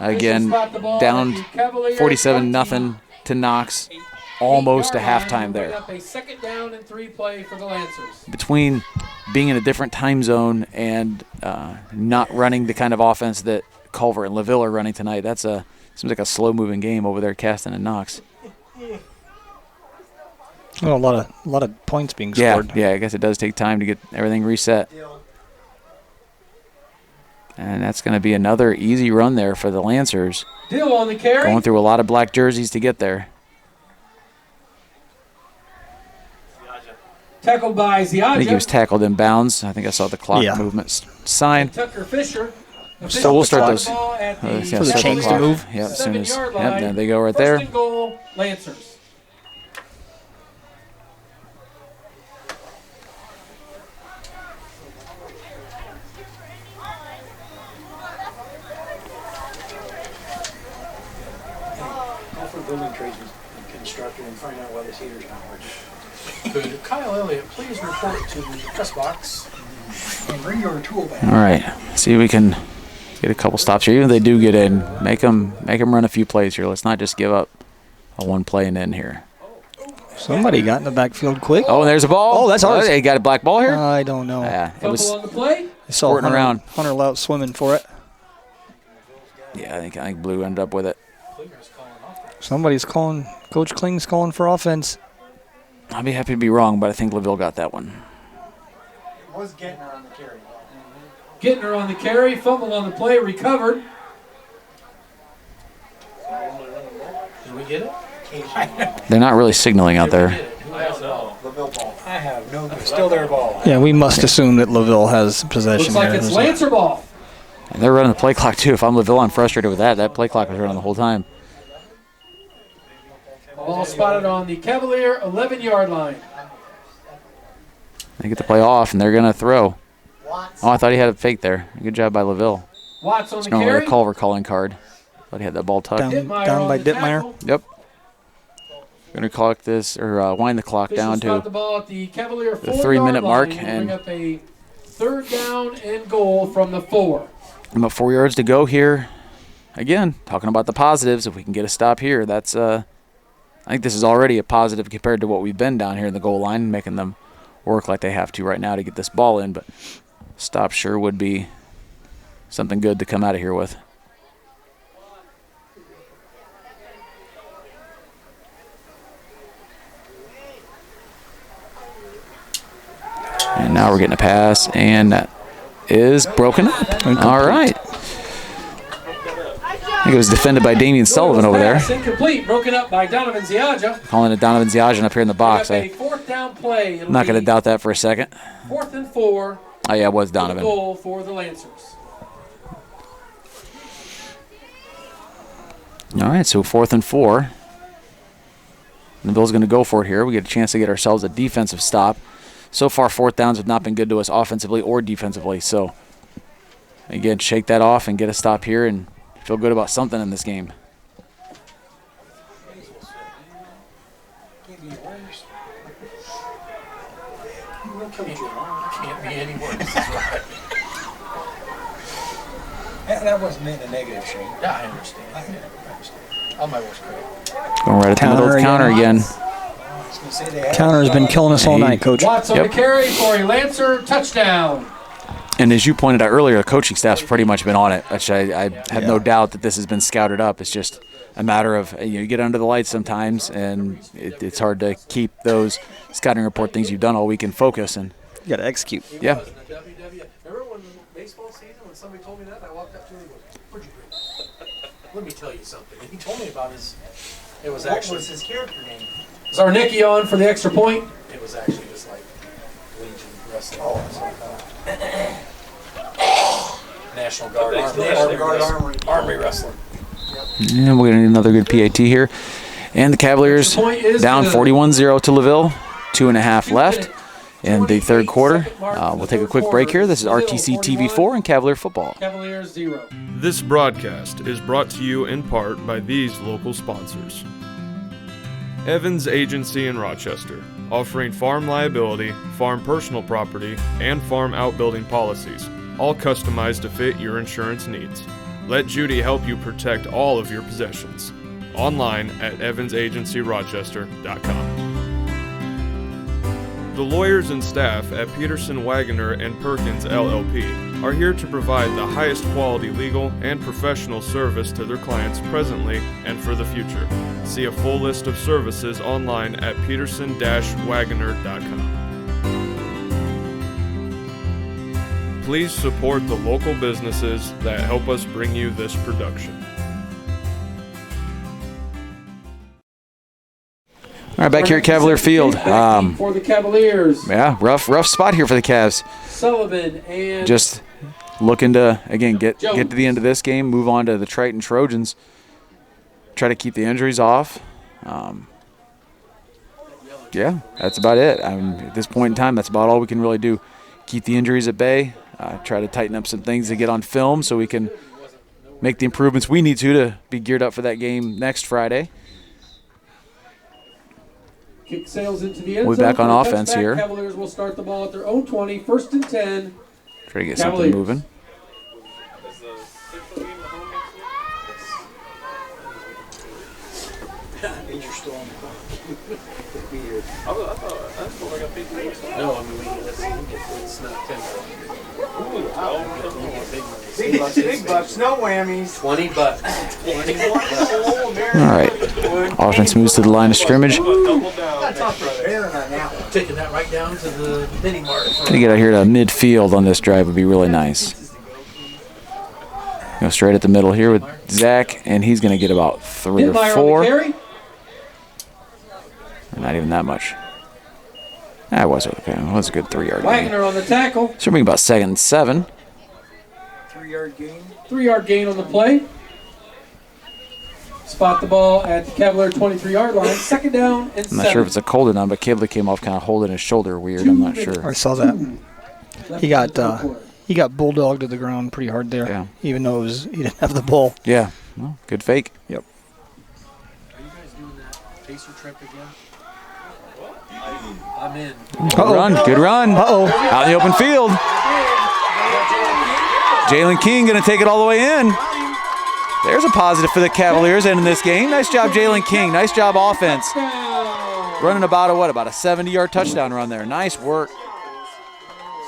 again down 47-0 to Knox. Almost a halftime there. A second down and 3 play for the Lancers. Between being in a different time zone and not running the kind of offense that Culver and LaVille are running tonight, seems like a slow-moving game over there at Caston and Knox. Well, a lot of points being scored. Yeah, I guess it does take time to get everything reset. And that's going to be another easy run there for the Lancers. Dill on the carry. Going through a lot of black jerseys to get there. Tackled by Ziaja. I think he was tackled in bounds. I think I saw the clock movement sign. Tucker Fisher. So we'll start those. For the chains to move. Yep, as soon as there they go right there. First and goal, Lancers. Call for building trades constructor and find out why this heater's not working. Could Kyle Elliott please report to the press box and bring your tool back? All right, see if we can get a couple stops here. Even if they do get in, make them run a few plays here. Let's not just give up a one play and end here. Somebody got in the backfield quick. Oh, and there's a ball. Oh, that's ours. They got a black ball here? I don't know. Yeah, it was on the play. I saw Hunter Lout swimming for it. Yeah, I think Blue ended up with it. Somebody's calling. Coach Kling's calling for offense. I'll be happy to be wrong, but I think LaVille got that one. It was Gettner on the carry. Gettner on the carry, fumble on the play, recovered. Did we get it? They're not really signaling out there. I don't know. LaVille ball. I have no clue. Still their ball. Yeah, we must assume that LaVille has possession. Looks like here. it's Lancer ball. And they're running the play clock, too. If I'm LaVille, I'm frustrated with that. That play clock was running the whole time. Ball spotted on the Cavalier 11-yard line. They get the play off, and they're going to throw. Oh, I thought he had a fake there. Good job by LaVille. Watts on It's the going carry. with a Culver calling card. Thought he had that ball tucked. Down by Dittmeyer. Yep. Going to clock this, or wind the clock down to the ball at the Cavalier the 3-minute mark. And And bring up a third down and goal from the 4. about 4 yards to go here. Again, talking about the positives. If we can get a stop here, that's I think this is already a positive compared to what we've been down here in the goal line, making them work like they have to right now to get this ball in. But stop sure would be something good to come out of here with. And now we're getting a pass, and that is broken up. All right. I think it was defended by Damian Sullivan over there. Incomplete, broken up by Donovan Ziaja. Calling it Donovan Ziajan up here in the box. A fourth down play. I'm not going to doubt that for a second. 4th and 4. Oh, yeah, it was Donovan. Goal for the Lancers. All right, so 4th and 4. LaVille's going to go for it here. We get a chance to get ourselves a defensive stop. So far, 4th downs have not been good to us offensively or defensively. So, again, shake that off and get a stop here and feel good about something in this game. Can't be any worse. That wasn't meant a negative, Shane. Yeah, I understand. I understand. I'm my worst critic. Going right at the middle of the counter again. Counter's been killing us all night, Coach. Watts on the carry for a Lancer touchdown. And as you pointed out earlier, the coaching staff's pretty much been on it, which I have no doubt that this has been scouted up. It's just a matter of, you get under the lights sometimes, and it's hard to keep those scouting report things you've done all week in focus. And You got to execute. yeah. Remember when baseball season, when somebody told me that, I walked up to him and goes, "Where'd you bring it?" Let me tell you something. And he told me about it was actually his character name? Zarnicki on for the extra point. It was actually just like Legion Wrestling. National Guard Army Wrestling. And we're going to need another good PAT here. And the Cavaliers down 41-0 to LaVille. 2.5 left in the third quarter. We'll take a quick break here. This is RTC TV4 and Cavalier Football. Cavaliers 0. This broadcast is brought to you in part by these local sponsors. Evans Agency in Rochester, offering farm liability, farm personal property, and farm outbuilding policies, all customized to fit your insurance needs. Let Judy help you protect all of your possessions. Online at evansagencyrochester.com. The lawyers and staff at Peterson, Wagoner & Perkins LLP are here to provide the highest quality legal and professional service to their clients presently and for the future. See a full list of services online at peterson-wagoner.com. Please support the local businesses that help us bring you this production. All right, back here at Cavalier Field. For the Cavaliers. Yeah, rough spot here for the Cavs. Sullivan and Just looking to, again, get to the end of this game, move on to the Triton Trojans, try to keep the injuries off. Yeah, that's about it. At this point in time, that's about all we can really do. Keep the injuries at bay, try to tighten up some things to get on film so we can make the improvements we need to be geared up for that game next Friday. kick sails into the end We'll be zone back on for a offense touchback. here. Cavaliers will start the ball at their own 20, 1st and 10. Try to get Cavaliers. something moving. No, I mean, it's not 10. Big bucks, no whammies. $20. All right. Offense moves to the line of scrimmage. Taking that right down to the mini mart. To get out here to midfield on this drive would be really nice. Go straight at the middle here with Zach, and he's going to get about 3 or Hidmeyer on 4. the carry. Not even that much. That was okay. It was a good 3-yard gain. Wagner on the tackle. So we're about 2nd and 7. 3-yard gain. 3-yard gain on the play. Spot the ball at the Cavalier 23-yard line. 2nd down and 7. I'm not sure if it's a cold or not, but Kibble came off kind of holding his shoulder weird. I'm not sure. I saw that. He got bulldogged to the ground pretty hard there. Yeah. Even though he didn't have the ball. Yeah. Well, good fake. Yep. Are you guys doing that pacer trip again? I'm in. Good run. Uh-oh. Out in the open field. Jalen King going to take it all the way in. There's a positive for the Cavaliers ending this game. Nice job, Jalen King. Nice job, offense. Running about a 70-yard touchdown run there. Nice work.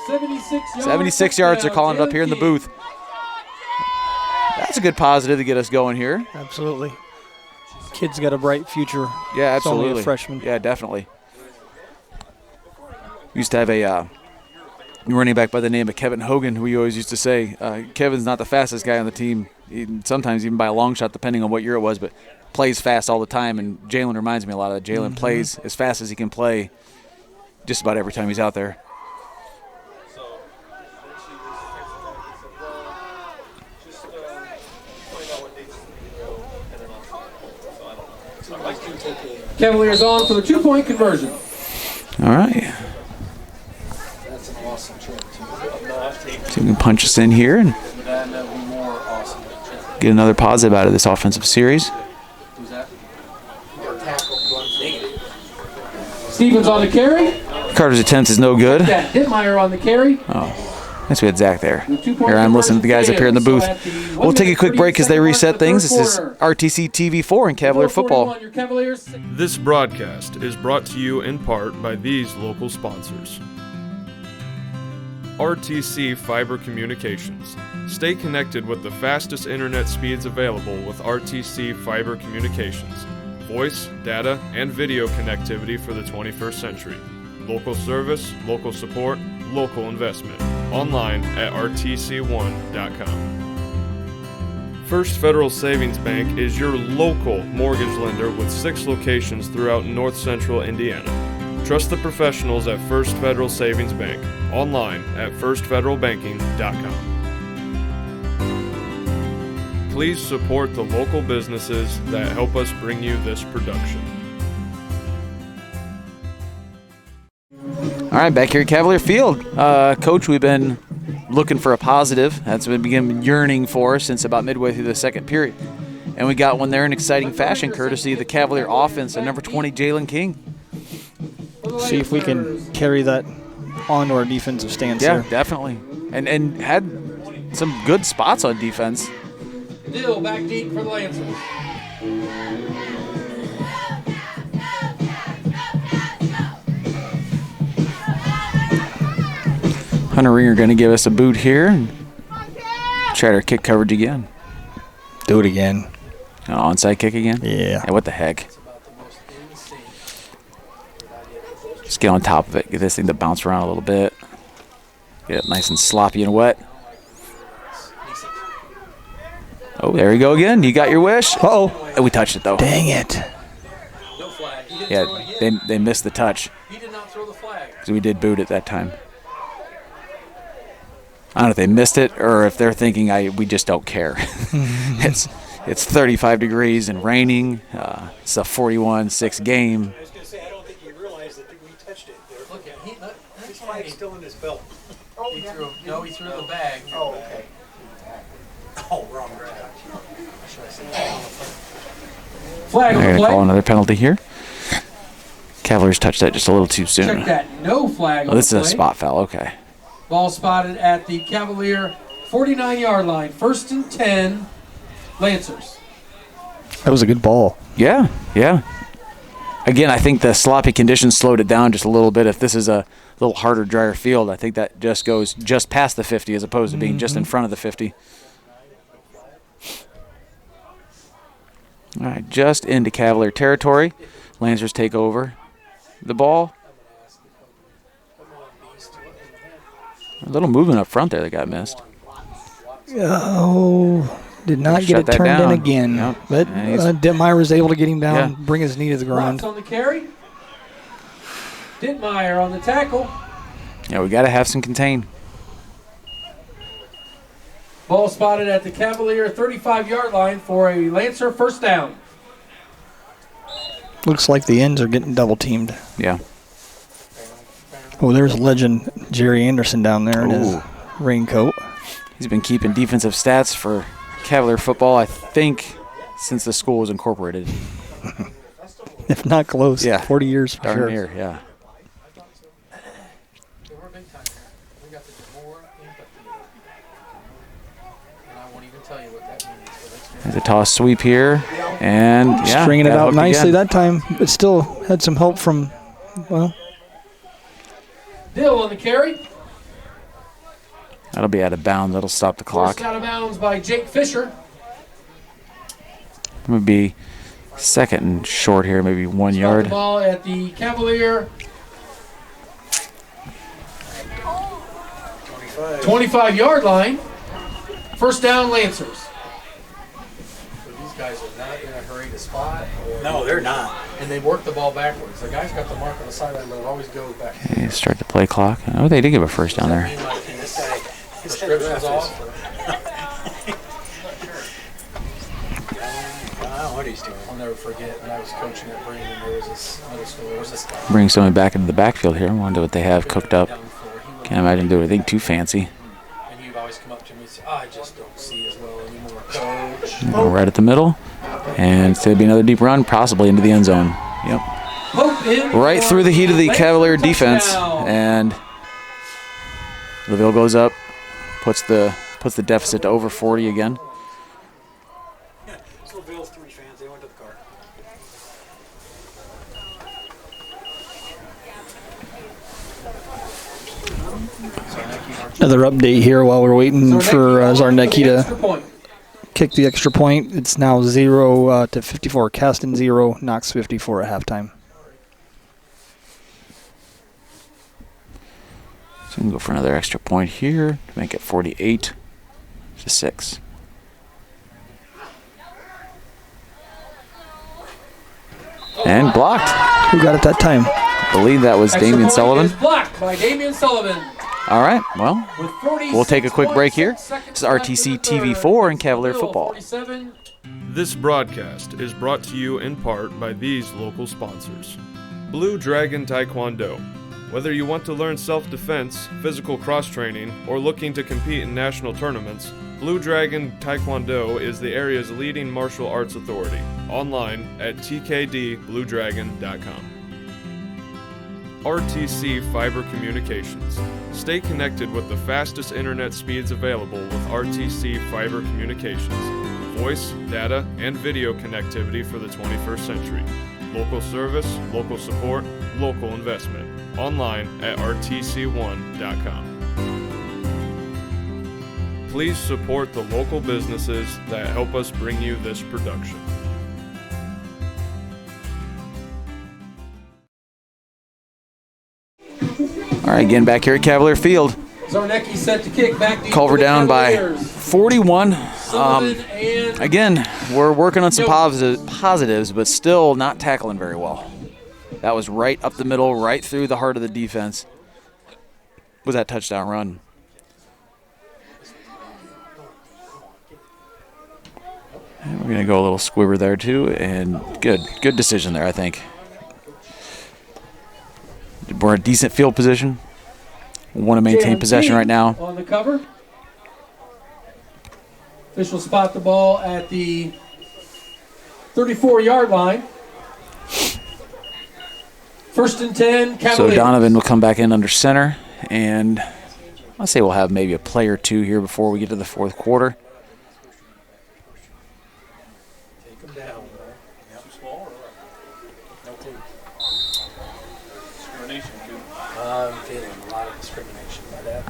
76 yards. They're calling it up here in the booth. That's a good positive to get us going here. Absolutely. Kid's got a bright future. Yeah, He's only absolutely. a freshman. Yeah, definitely. We used to have a running back by the name of Kevin Hogan, who we always used to say, Kevin's not the fastest guy on the team, sometimes even by a long shot, depending on what year it was, but plays fast all the time, and Jalen reminds me a lot of that. Jalen plays as fast as he can play just about every time he's out there. Cavaliers on for the 2-point conversion. All right. That's an awesome trick, too. So we can punch us in here and That would be more awesome. get another positive out of this offensive series. Who's that? Your tackle runs negative. Stevens on the carry. Carter's attempt is no good. That Dittmeyer on the carry. Guess we had Zach there. Here I'm listening to the guys up here in the booth. We'll take a quick break as they reset things. This is RTC TV4 and Cavalier Football. This broadcast is brought to you in part by these local sponsors. RTC Fiber Communications. Stay connected with the fastest internet speeds available with RTC Fiber Communications. Voice, data, and video connectivity for the 21st century. Local service, local support, local investment. Online at rtc1.com. First Federal Savings Bank is your local mortgage lender with 6 locations throughout North Central Indiana. Trust the professionals at First Federal Savings Bank. Online at firstfederalbanking.com. Please support the local businesses that help us bring you this production. All right, back here at Cavalier Field. Coach, we've been looking for a positive. That's been yearning for since about midway through the second period. And we got one there in exciting fashion, courtesy of the Cavalier offense and number 20, Jalen King. See if we can carry that onto our defensive stance Yeah, here. definitely. And had some good spots on defense. Dill back deep for the Lancers. Hunter Ringer going to give us a boot here and try our kick coverage again. Do it again. Onside kick again? Yeah. What the heck? Just get on top of it. Get this thing to bounce around a little bit. Get it nice and sloppy and wet. Oh, there you go again. You got your wish. Uh-oh. And we touched it, though. Dang it. No flag. He didn't Yeah, throw it again. they missed the touch He did not throw the flag. because we did boot it that time. I don't know if they missed it or if they're thinking we just don't care. It's 35 degrees and raining. It's a 41-6 game. I was going to say, I don't think you realized that we touched it there. Look at His flag's still in his belt. he threw the bag. Oh, okay. Oh, wrong grab. Flag on They're the going to call play. another penalty here. Cavaliers touched that just a little too soon. Check that. No flag Oh, on this the is play. a spot foul. Okay. Ball spotted at the Cavalier 49-yard line. 1st and 10, Lancers. That was a good ball. Yeah. Again, I think the sloppy conditions slowed it down just a little bit. If this is a little harder, drier field, I think that just goes just past the 50 as opposed to being just in front of the 50. All right, just into Cavalier territory. Lancers take over the ball. A little movement up front there that got missed. Oh, did not Shut get it that turned down. in again. Yep. But And he's- Dittmeyer was able to get him down, Yeah. bring his knee to the ground. Watts on the carry. Dittmeyer on the tackle. Yeah, we got to have some contain. Ball spotted at the Cavalier 35-yard line for a Lancer 1st down. Looks like the ends are getting double teamed. Yeah. Oh, there's legend Jerry Anderson down there in his Ooh. raincoat. He's been keeping defensive stats for Cavalier football, I think, since the school was incorporated. If not close, Yeah. 40 years for Darn sure. near, yeah. We're big time here. We got the more empathy. And I won't even tell you what that means. But There's a toss sweep here, and yeah, Stringing it got out hooked nicely again. that time, but still had some help from, well, Dill on the carry. That'll be out of bounds. That'll stop the clock. Forced out of bounds by Jake Fisher. It would be second and short here, maybe 1 Spot yard. the ball at the Cavalier 25-yard line. 1st down, Lancers. These guys are not in a hurry to spot. No, they're not. And they work the ball backwards. The guy's got the mark on the sideline, but it always goes back. Okay, start the play clock. Oh, they did give a first down there. Mean like this guy prescription's off. know what he's doing. I'll never forget when I was coaching at Bremen, there was this middle school, there was this guy. Bring someone back into the backfield here. I wonder what they have cooked up. Can't imagine doing anything too fancy. And he'd always come up to me and say, I just don't see as well anymore, coach. Right at the middle. And it's going to be another deep run, possibly into the end zone. Yep. Right through the heat of the Cavalier defense. And LaVille goes up, puts the deficit to over 40 again. It's LaVille's 3 fans. They went to the car. Another update here while we're waiting for Zarnecki to kick the extra point. It's now 0 to 54. Caston 0, Knox 54 at halftime. So we can go for another extra point here to make it 48 to 6. And blocked. Who got it that time? I believe that was Damian Sullivan. Blocked by Damian Sullivan. All right, well, we'll take a quick break here. This is RTC TV4 and Cavalier Football. This broadcast is brought to you in part by these local sponsors. Blue Dragon Taekwondo. Whether you want to learn self-defense, physical cross-training, or looking to compete in national tournaments, Blue Dragon Taekwondo is the area's leading martial arts authority. Online at tkdbluedragon.com. RTC Fiber Communications. Stay connected with the fastest internet speeds available with RTC Fiber Communications. Voice, data, and video connectivity for the 21st century. Local service, local support, local investment. Online at rtc1.com. Please support the local businesses that help us bring you this production. All right, again back here at Cavalier Field. Zarnecki set to kick back to Culver down by Cavaliers. 41. Sullivan and Again, we're working on some positives, but still not tackling very well. That was right up the middle, right through the heart of the defense. Was that touchdown run? And we're going to go a little squibber there too, and good decision there, I think. We're in a decent field position. We want to maintain possession right now. On the cover. Official spot the ball at the 34-yard line. 1st and 10, Cavaliers. So Donovan will come back in under center, and I'll say we'll have maybe a play or two here before we get to the fourth quarter. Take them down, bro. Too small or what? No team. Discrimination, too. I'm feeling a lot of discrimination by that.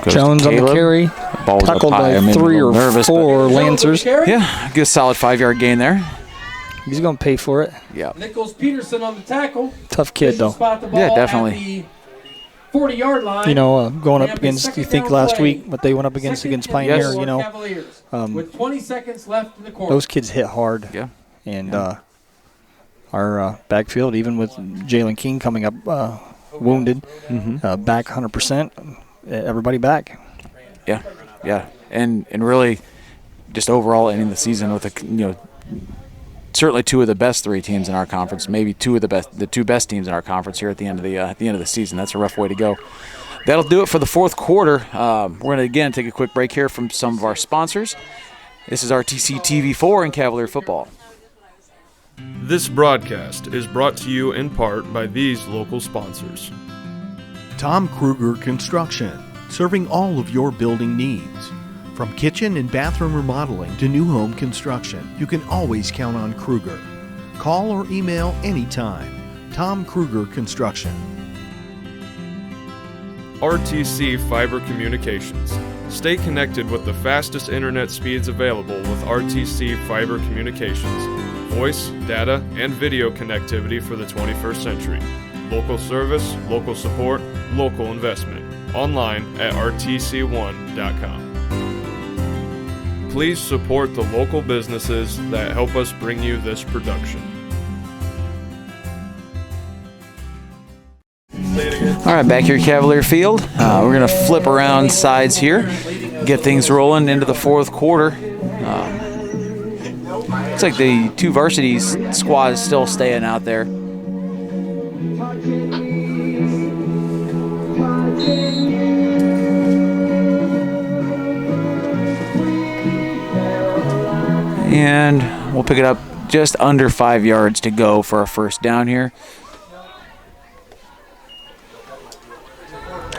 Jones on the carry. Ball's up Tackled high. by I'm a 3 little or nervous, 4 Lancers. Yeah, good solid 5-yard gain there. He's going to pay for it. Yeah. Nichols Peterson on the tackle. Tough kid, Official though. spot the ball Yeah, definitely. At the 40-yard line. You know, going They up have against, the you second think down last play. week, what they went up against Second and Pioneer, four you know. Cavaliers, with 20 seconds left in the quarter. Those kids hit hard. Yeah. And our backfield, even with Jalen King coming up wounded, back 100%, everybody back. Yeah. And really just overall ending the season with certainly 2 of the best 3 teams in our conference, maybe the 2 best teams in our conference here at the end of the season. That's a rough way to go. That'll do it for the fourth quarter. We're going to again take a quick break here from some of our sponsors. This is RTC TV4 and Cavalier Football. This broadcast is brought to you in part by these local sponsors. Tom Kruger Construction, serving all of your building needs. From kitchen and bathroom remodeling to new home construction, you can always count on Kruger. Call or email anytime. Tom Kruger Construction. RTC Fiber Communications. Stay connected with the fastest internet speeds available with RTC Fiber Communications. Voice, data, and video connectivity for the 21st century. Local service, local support, local investment. Online at rtc1.com. Please support the local businesses that help us bring you this production. All right, back here at Cavalier Field. We're going to flip around sides here. get things rolling into the fourth quarter. Looks like the two varsity squad is still staying out there. And we'll pick it up just under 5 yards to go for a first down here.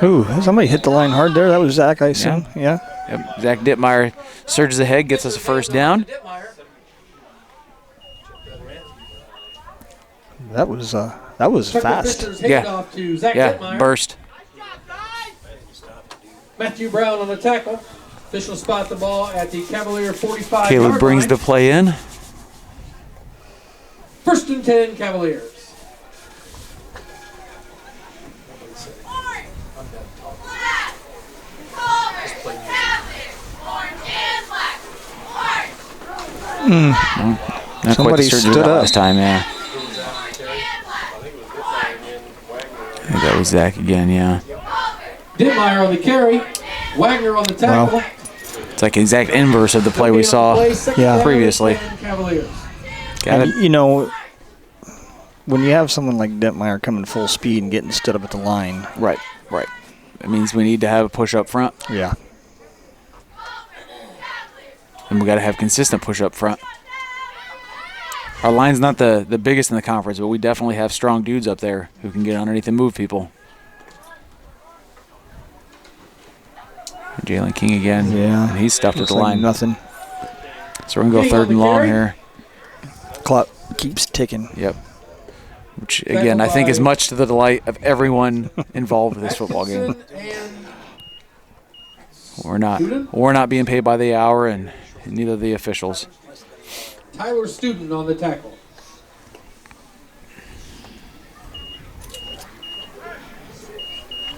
Ooh, somebody hit the line hard there. That was Zach, I assume. Yeah. Yep. Zach Dittmeyer surges ahead, gets us a first down. That was fast. Yeah, burst. Matthew Brown on the tackle. Official spot the ball at the Cavalier 45 Caleb brings line. the play in. 1st and 10 Cavaliers. Not Somebody quite the surgery stood up last time, yeah. I think that was Zach again, yeah. Dittmeyer on the carry. Wagner on the tackle. Wow. It's like exact inverse of the play we saw previously. Got it. You know, when you have someone like Dittmeyer coming full speed and getting stood up at the line. Right. That means we need to have a push up front. Yeah. And we got to have consistent push up front. Our line's not the biggest in the conference, but we definitely have strong dudes up there who can get underneath and move people. Jalen King again. Yeah. And he's stuffed at the like line. Nothing. So we're going to go 3rd and long here. Clock keeps ticking. Yep. Which, again, I think is much to the delight of everyone involved with this football game. We're not being paid by the hour, and neither the officials. Tyler Student on the tackle.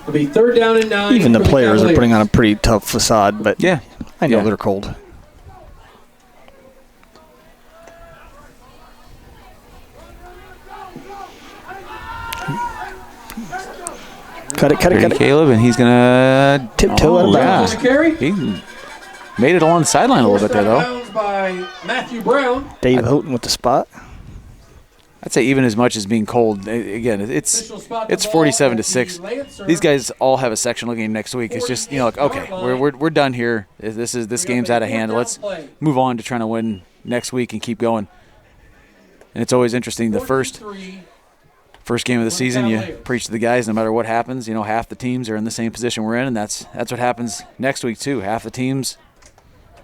It'll be 3rd down and 9. Even the players are putting on a pretty tough facade, but yeah, I know they're cold. Cut it. Caleb, and he's going to tiptoe out of bounds. He made it along the sideline a little bit there, though. By Matthew Brown. Dave Houghton with the spot. I'd say even as much as being cold. Again, it's 47-6. These guys all have a sectional game next week. It's just, like, okay, we're done here. This game's out of hand. Let's move on to trying to win next week and keep going. And it's always interesting. The first game of the season, you preach to the guys, no matter what happens, half the teams are in the same position we're in, and that's what happens next week too. Half the teams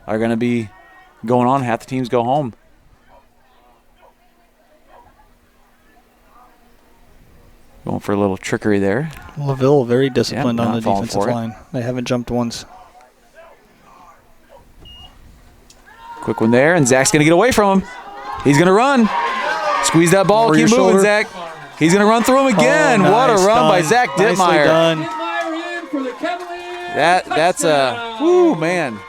are going to be going on, half the teams go home. Going for a little trickery there. LaVille very disciplined on the defensive line. They haven't jumped once. Quick one there, and Zach's going to get away from him. He's going to run. Squeeze that ball. Keep moving, Zach. He's going to run through him again. What a run by Zach Dittmeyer. Done. That's a man.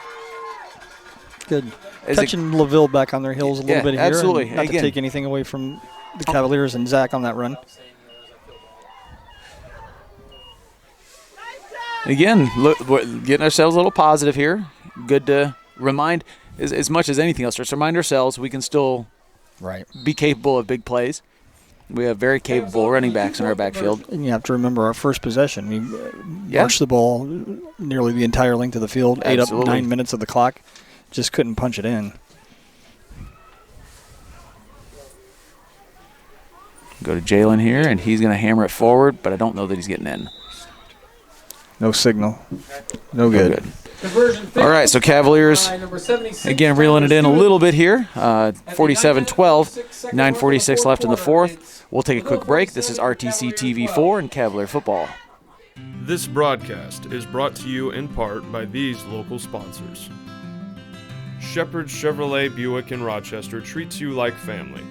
Good. Touching LaVille back on their heels a little bit here. Absolutely. Not to take anything away from the Cavaliers and Zach on that run. Again, look, we're getting ourselves a little positive here. Good to remind, as much as anything else, just remind ourselves we can still be capable of big plays. We have very capable running backs in our backfield. And you have to remember our first possession. We marched the ball nearly the entire length of the field, ate up 9 minutes of the clock, just couldn't punch it in. Go to Jalen here, and he's going to hammer it forward, but I don't know that he's getting in. No signal. No good. All right, so Cavaliers, again, reeling it in a little bit here. 47-12, 9:46 left in the fourth. We'll take a quick break. This is RTC TV4 and Cavalier Football. This broadcast is brought to you in part by these local sponsors. Shepherd's Chevrolet Buick in Rochester treats you like family.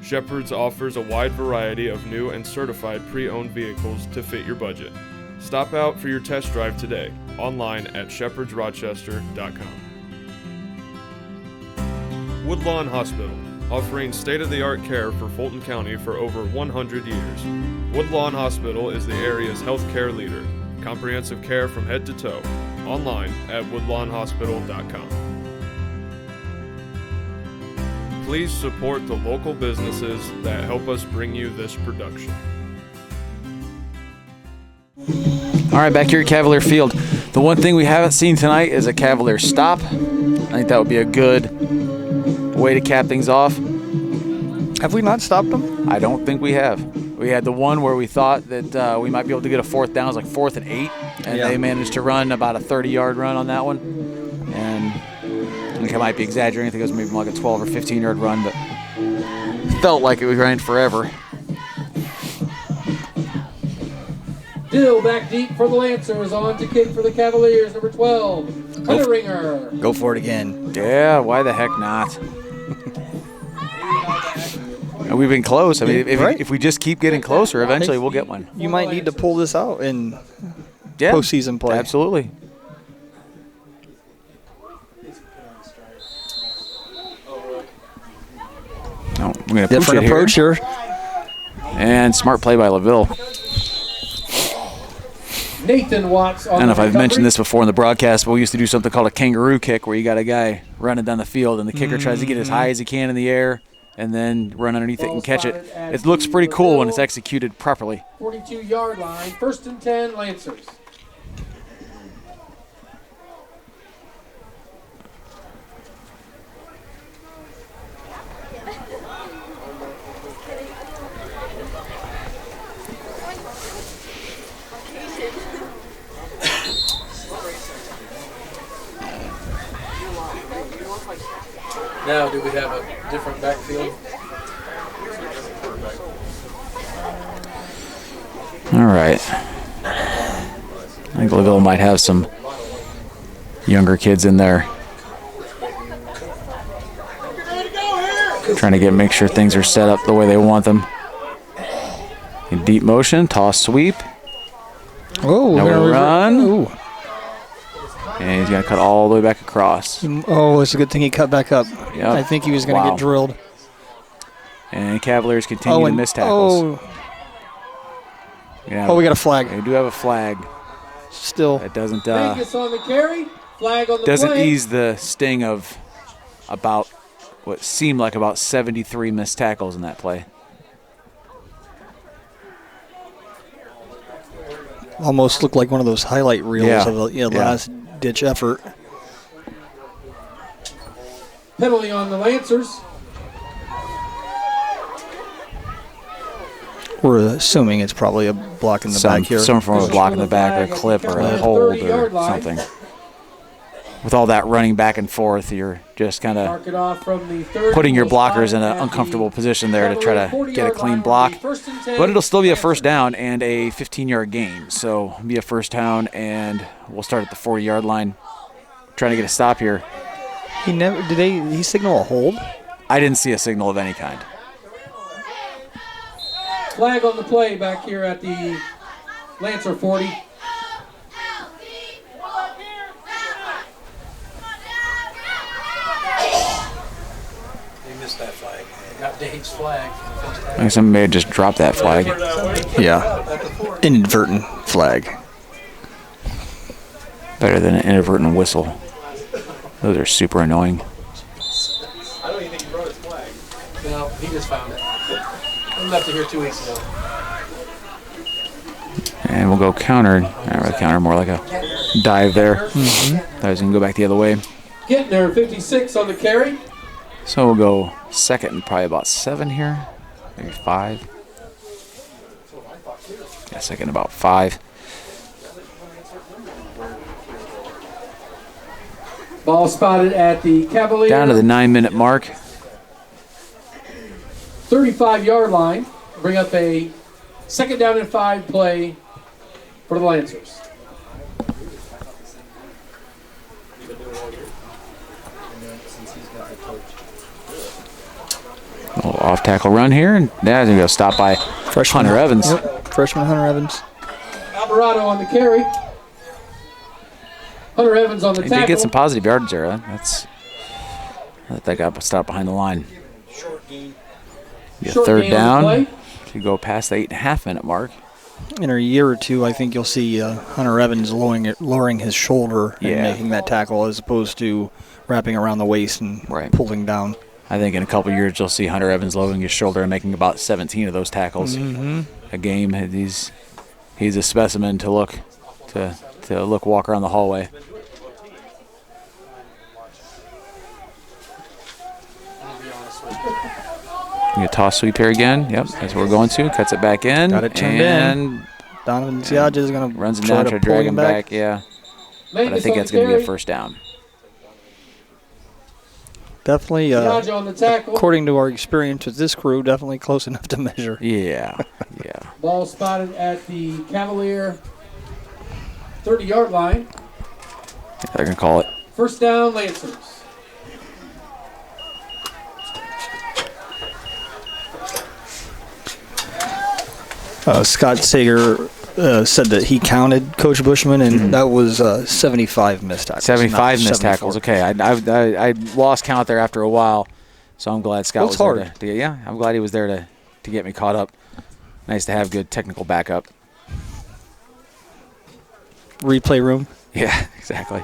Shepherd's offers a wide variety of new and certified pre-owned vehicles to fit your budget. Stop out for your test drive today, online at shepherdsrochester.com. Woodlawn Hospital, offering state-of-the-art care for Fulton County for over 100 years. Woodlawn Hospital is the area's healthcare leader. Comprehensive care from head to toe. online at woodlawnhospital.com. Please support the local businesses that help us bring you this production. All right, back here at Cavalier Field. The one thing we haven't seen tonight is a Cavalier stop. I think that would be a good way to cap things off. Have we not stopped them? I don't think we have. We had the one where we thought that we might be able to get a fourth down. It was like 4th and 8, and they managed to run about a 30-yard run on that one. And I think I might be exaggerating. I think it was maybe like a 12 or 15-yard run, but it felt like it was running forever. Dill back deep for the Lancers, on to kick for the Cavaliers, number 12, Hunteringer. Go for it again. Yeah, why the heck not? And we've been close. I mean, if we just keep getting closer, eventually we'll get one. You might need to pull this out in postseason play. Absolutely. No, we're going to push Different it approach here. And smart play by LaVille. Nathan Watts on I don't know if the I've mentioned recovery. this before in the broadcast, but we used to do something called a kangaroo kick, where you got a guy running down the field and the kicker tries to get as high as he can in the air and then run underneath it and catch it. It looks pretty cool when it's executed properly. 42-yard line, 1st and 10, Lancers. Now, do we have a different backfield? All right. I think LaVille might have some younger kids in there. Trying to make sure things are set up the way they want them. In deep motion, toss sweep. Oh, Now we run. Ooh. And he's going to cut all the way back across. Oh, it's a good thing he cut back up. Yep. I think he was going to get drilled. And Cavaliers continue to miss tackles. We got a flag. They do have a flag. Still. It doesn't Vegas on the carry, flag on the doesn't play. ease the sting of about what seemed like about 73 missed tackles in that play. Almost looked like one of those highlight reels of the last-ditch effort. Penalty on the Lancers. We're assuming it's probably a block in the back here. Some from a block in the back, or a clip, or a hold, or something. With all that running back and forth, you're just kind of putting your blockers in an uncomfortable position there to try to get a clean block. But it'll still be a first down and a 15-yard gain. So it'll be a first down, and we'll start at the 40-yard line. Trying to get a stop here. Did he signal a hold? I didn't see a signal of any kind. Flag on the play back here at the Lancer 40. They missed that flag. Got Dave's flag. I think somebody may have just dropped that flag. Yeah. Inadvertent flag. Better than an inadvertent whistle. Those are super annoying. I don't even think he brought his flag. No, he just found it. I left it here 2 weeks ago. And we'll go counter. Not really counter, more like a dive there. Mm-hmm. I was going to go back the other way. Getting there, 56 on the carry. So we'll go second and probably about 7 here. Maybe 5. Yeah, second about 5. Ball spotted at the Cavalier. Down to the 9-minute mark. 35-yard line. Bring up a 2nd down and 5 play for the Lancers. A little off-tackle run here, and that's going to go stop by Hunter Evans. Yep. Freshman Hunter Evans. Alvarado on the carry. Hunter Evans on the He tackle. did get some positive yards there. That got stopped behind the line. Short gain. Be a Short third gain on the down play. to go past the 8.5-minute mark. in a year or two, I think you'll see Hunter Evans lowering his shoulder and making that tackle as opposed to wrapping around the waist and pulling down. I think in a couple of years you'll see Hunter Evans lowering his shoulder and making about 17 of those tackles a game. He's a specimen to look walk around the hallway. You toss sweep here again. Yep, that's what we're going to. Cuts it back in. Got it turned in. Donovan Ziadja is going to runs him down to drag him back. Yeah, but I think that's going to be a first down. Definitely, according to our experience with this crew, definitely close enough to measure. Yeah. Ball spotted at the Cavalier 30-yard line. They're going to call it. First down, Lancers. Scott Sager said that he counted Coach Bushman, and that was 75 missed tackles. 75 missed tackles. Okay, I lost count there after a while, so I'm glad Scott was there. I'm glad he was there to get me caught up. Nice to have good technical backup. Replay room. Yeah, exactly.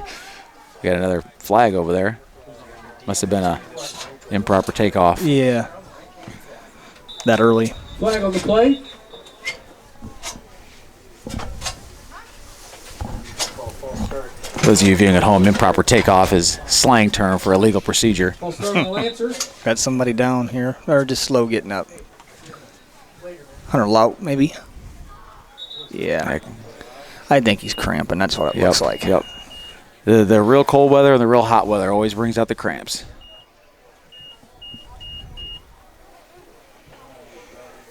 We got another flag over there. Must have been a improper takeoff. Yeah. That early. Flag on the play. Those of you viewing at home, improper takeoff is slang term for illegal procedure. Got somebody down here, or just slow getting up. Hunter Lout, maybe? Yeah. I think he's cramping. That's what it looks like. Yep. The real cold weather and the real hot weather always brings out the cramps. I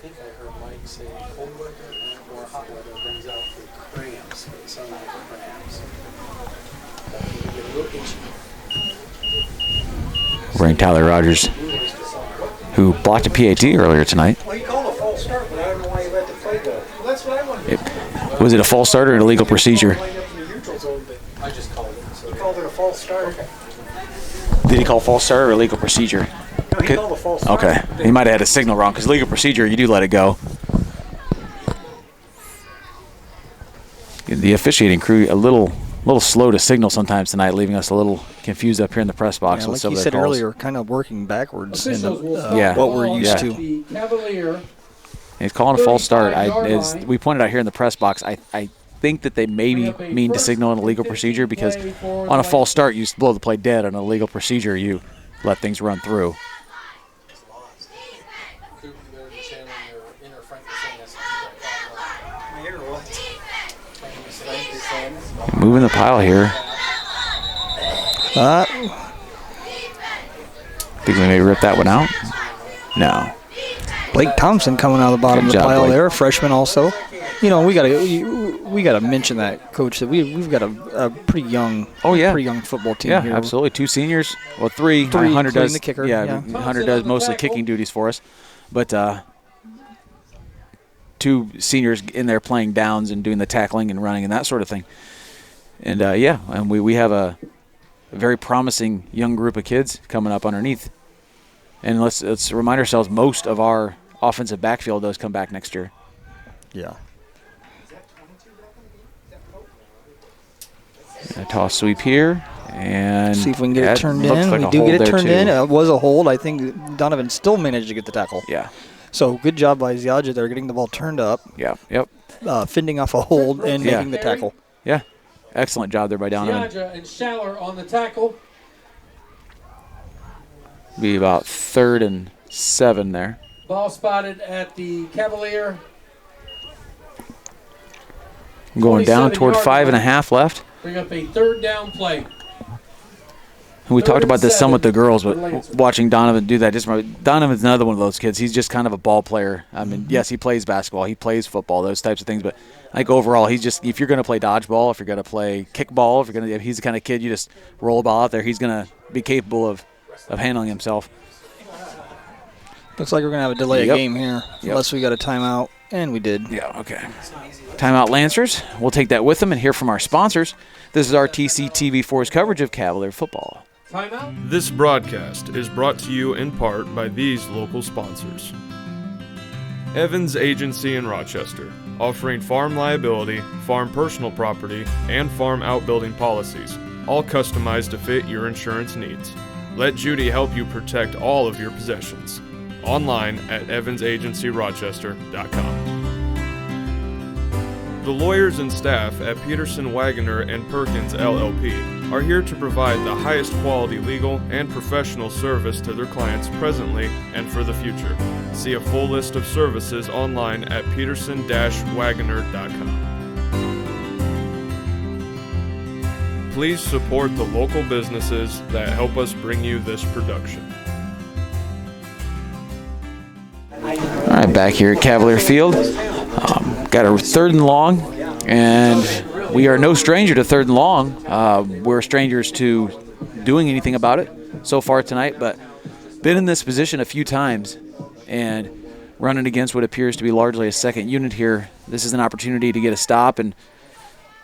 think I heard Mike say cold weather or hot weather brings out the cramps, but some of the cramps. Get a little itchy. Bring Tyler Rogers, who blocked a PAT earlier tonight. Well, you called a false start, but I don't know why you let the play go. Well, that's what I wanted to know. Was it a false start or an illegal procedure? I just called it. So you called it a false start? Okay. Did he call false start or illegal procedure? No, he called a false start. Okay. He might have had a signal wrong because legal procedure, you do let it go. The officiating crew a little slow to signal sometimes tonight, leaving us a little confused up here in the press box. Yeah, with like you said earlier, kind of working backwards in what we're used to. He's calling a false start. As we pointed out here in the press box, I think that they maybe mean to signal an illegal procedure because on a false start, you blow the play dead. On a legal procedure, you let things run through. Moving the pile here. Think we may rip that one out? No. Blake Thompson coming out of the bottom of the pile there, freshman also. You know, we gotta mention that, Coach, that we've got a pretty young football team here. Yeah, absolutely. 2 seniors, well, 3. Hunter does the kicker. Yeah, Hunter does mostly kicking duties for us, but 2 seniors in there playing downs and doing the tackling and running and that sort of thing. And and we have a very promising young group of kids coming up underneath. And let's remind ourselves, most of our offensive backfield does come back next year. Yeah. A toss sweep here, and see if we can get it turned in. Like we do get it turned in. It was a hold. I think Donovan still managed to get the tackle. Yeah. So good job by Ziadja there, getting the ball turned up. Yeah. Yep. Fending off a hold and making the tackle. Yeah. Excellent job there by Donovan. Ziadja and Schaller on the tackle. Be about 3rd and 7 there. Ball spotted at the Cavalier. Going down toward 5.5 left. Bring up a 3rd down play. We talked about this some with the girls, but watching Donovan do that, Donovan's another one of those kids. He's just kind of a ball player. I mean, yes, he plays basketball, he plays football, those types of things, but I think overall, he's just, if you're going to play dodgeball, if you're going to play kickball, if he's the kind of kid you just roll a ball out there, he's going to be capable of handling himself. Looks like we're going to have a delay of game here, unless we got a timeout, and we did. Yeah, okay. Timeout Lancers. We'll take that with them and hear from our sponsors. This is RTC TV4's coverage of Cavalier football. Timeout. This broadcast is brought to you in part by these local sponsors. Evans Agency in Rochester, offering farm liability, farm personal property, and farm outbuilding policies, all customized to fit your insurance needs. Let Judy help you protect all of your possessions. Online at evansagencyrochester.com. The lawyers and staff at Peterson, Wagoner & Perkins LLP are here to provide the highest quality legal and professional service to their clients presently and for the future. See a full list of services online at peterson-wagoner.com. Please support the local businesses that help us bring you this production. All right, back here at Cavalier Field. Got a 3rd and long, and we are no stranger to 3rd and long. We're strangers to doing anything about it so far tonight, but been in this position a few times and running against what appears to be largely a second unit here. This is an opportunity to get a stop, and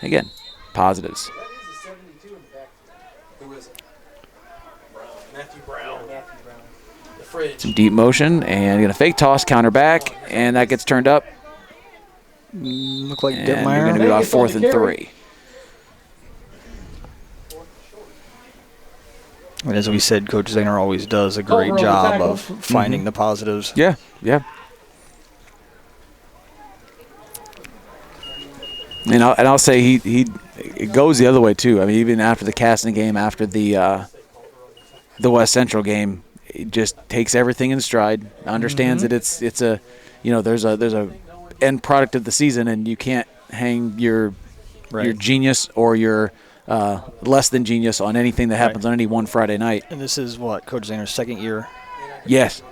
again, positives. Some deep motion, and going to fake toss, counter back, and that gets turned up. Look like And Dittmeyer. we're going to be about 4th and 3. And as we said, Coach Zahner always does a great job of finding the positives. Yeah, yeah. And I'll say it goes the other way too. I mean, even after the Caston game, after the West Central game, it just takes everything in stride. Understands that it's a, there's a end product of the season, and you can't hang your genius or your less than genius on anything that happens on any one Friday night. And this is what, Coach Zahner's 2nd year? Yes.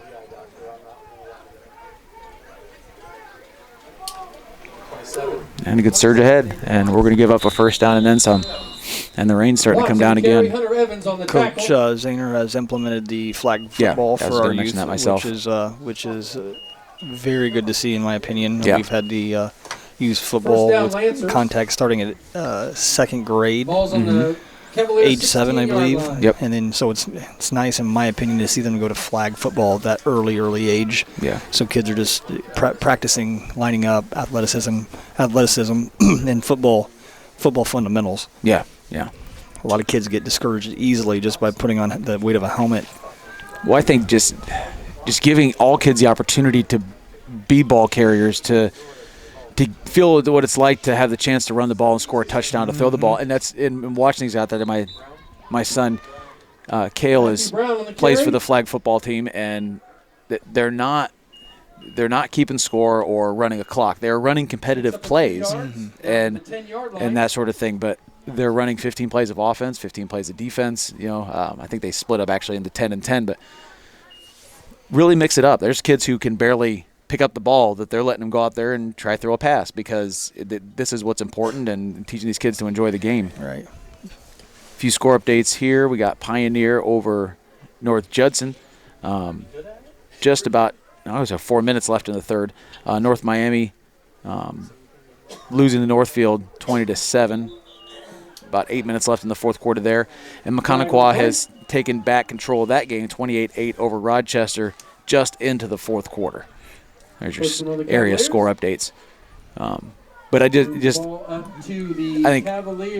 And a good surge ahead, and we're going to give up a 1st down and then some. And the rain's starting to come down again. Coach Zahner has implemented the flag football for our youth, which is very good to see, in my opinion. Yeah. We've had the youth football with contact starting at 2nd grade, age 7, I believe. Yep. And then so it's nice, in my opinion, to see them go to flag football at that early age. Yeah. So kids are just practicing lining up, athleticism, and football fundamentals. Yeah, yeah. A lot of kids get discouraged easily just by putting on the weight of a helmet. Well, I think just giving all kids the opportunity to be ball carriers, to feel what it's like to have the chance to run the ball and score a touchdown, to throw the ball. And that's in watching things out there. My son, Kale, plays for the flag football team, and they're not keeping score or running a clock. They're running competitive plays and that sort of thing. But they're running 15 plays of offense, 15 plays of defense. I think they split up actually into 10 and 10, but really mix it up. There's kids who can barely pick up the ball that they're letting them go out there and try to throw a pass, because this is what's important, and teaching these kids to enjoy the game. Right. A few score updates here. We got Pioneer over North Judson. Just about, there's 4 minutes left in the 3rd. North Miami losing to Northfield 20-7. About 8 minutes left in the 4th quarter there. And Maconaquah has taken back control of that game, 28-8 over Rochester, just into the 4th quarter. There's your area score updates. But I think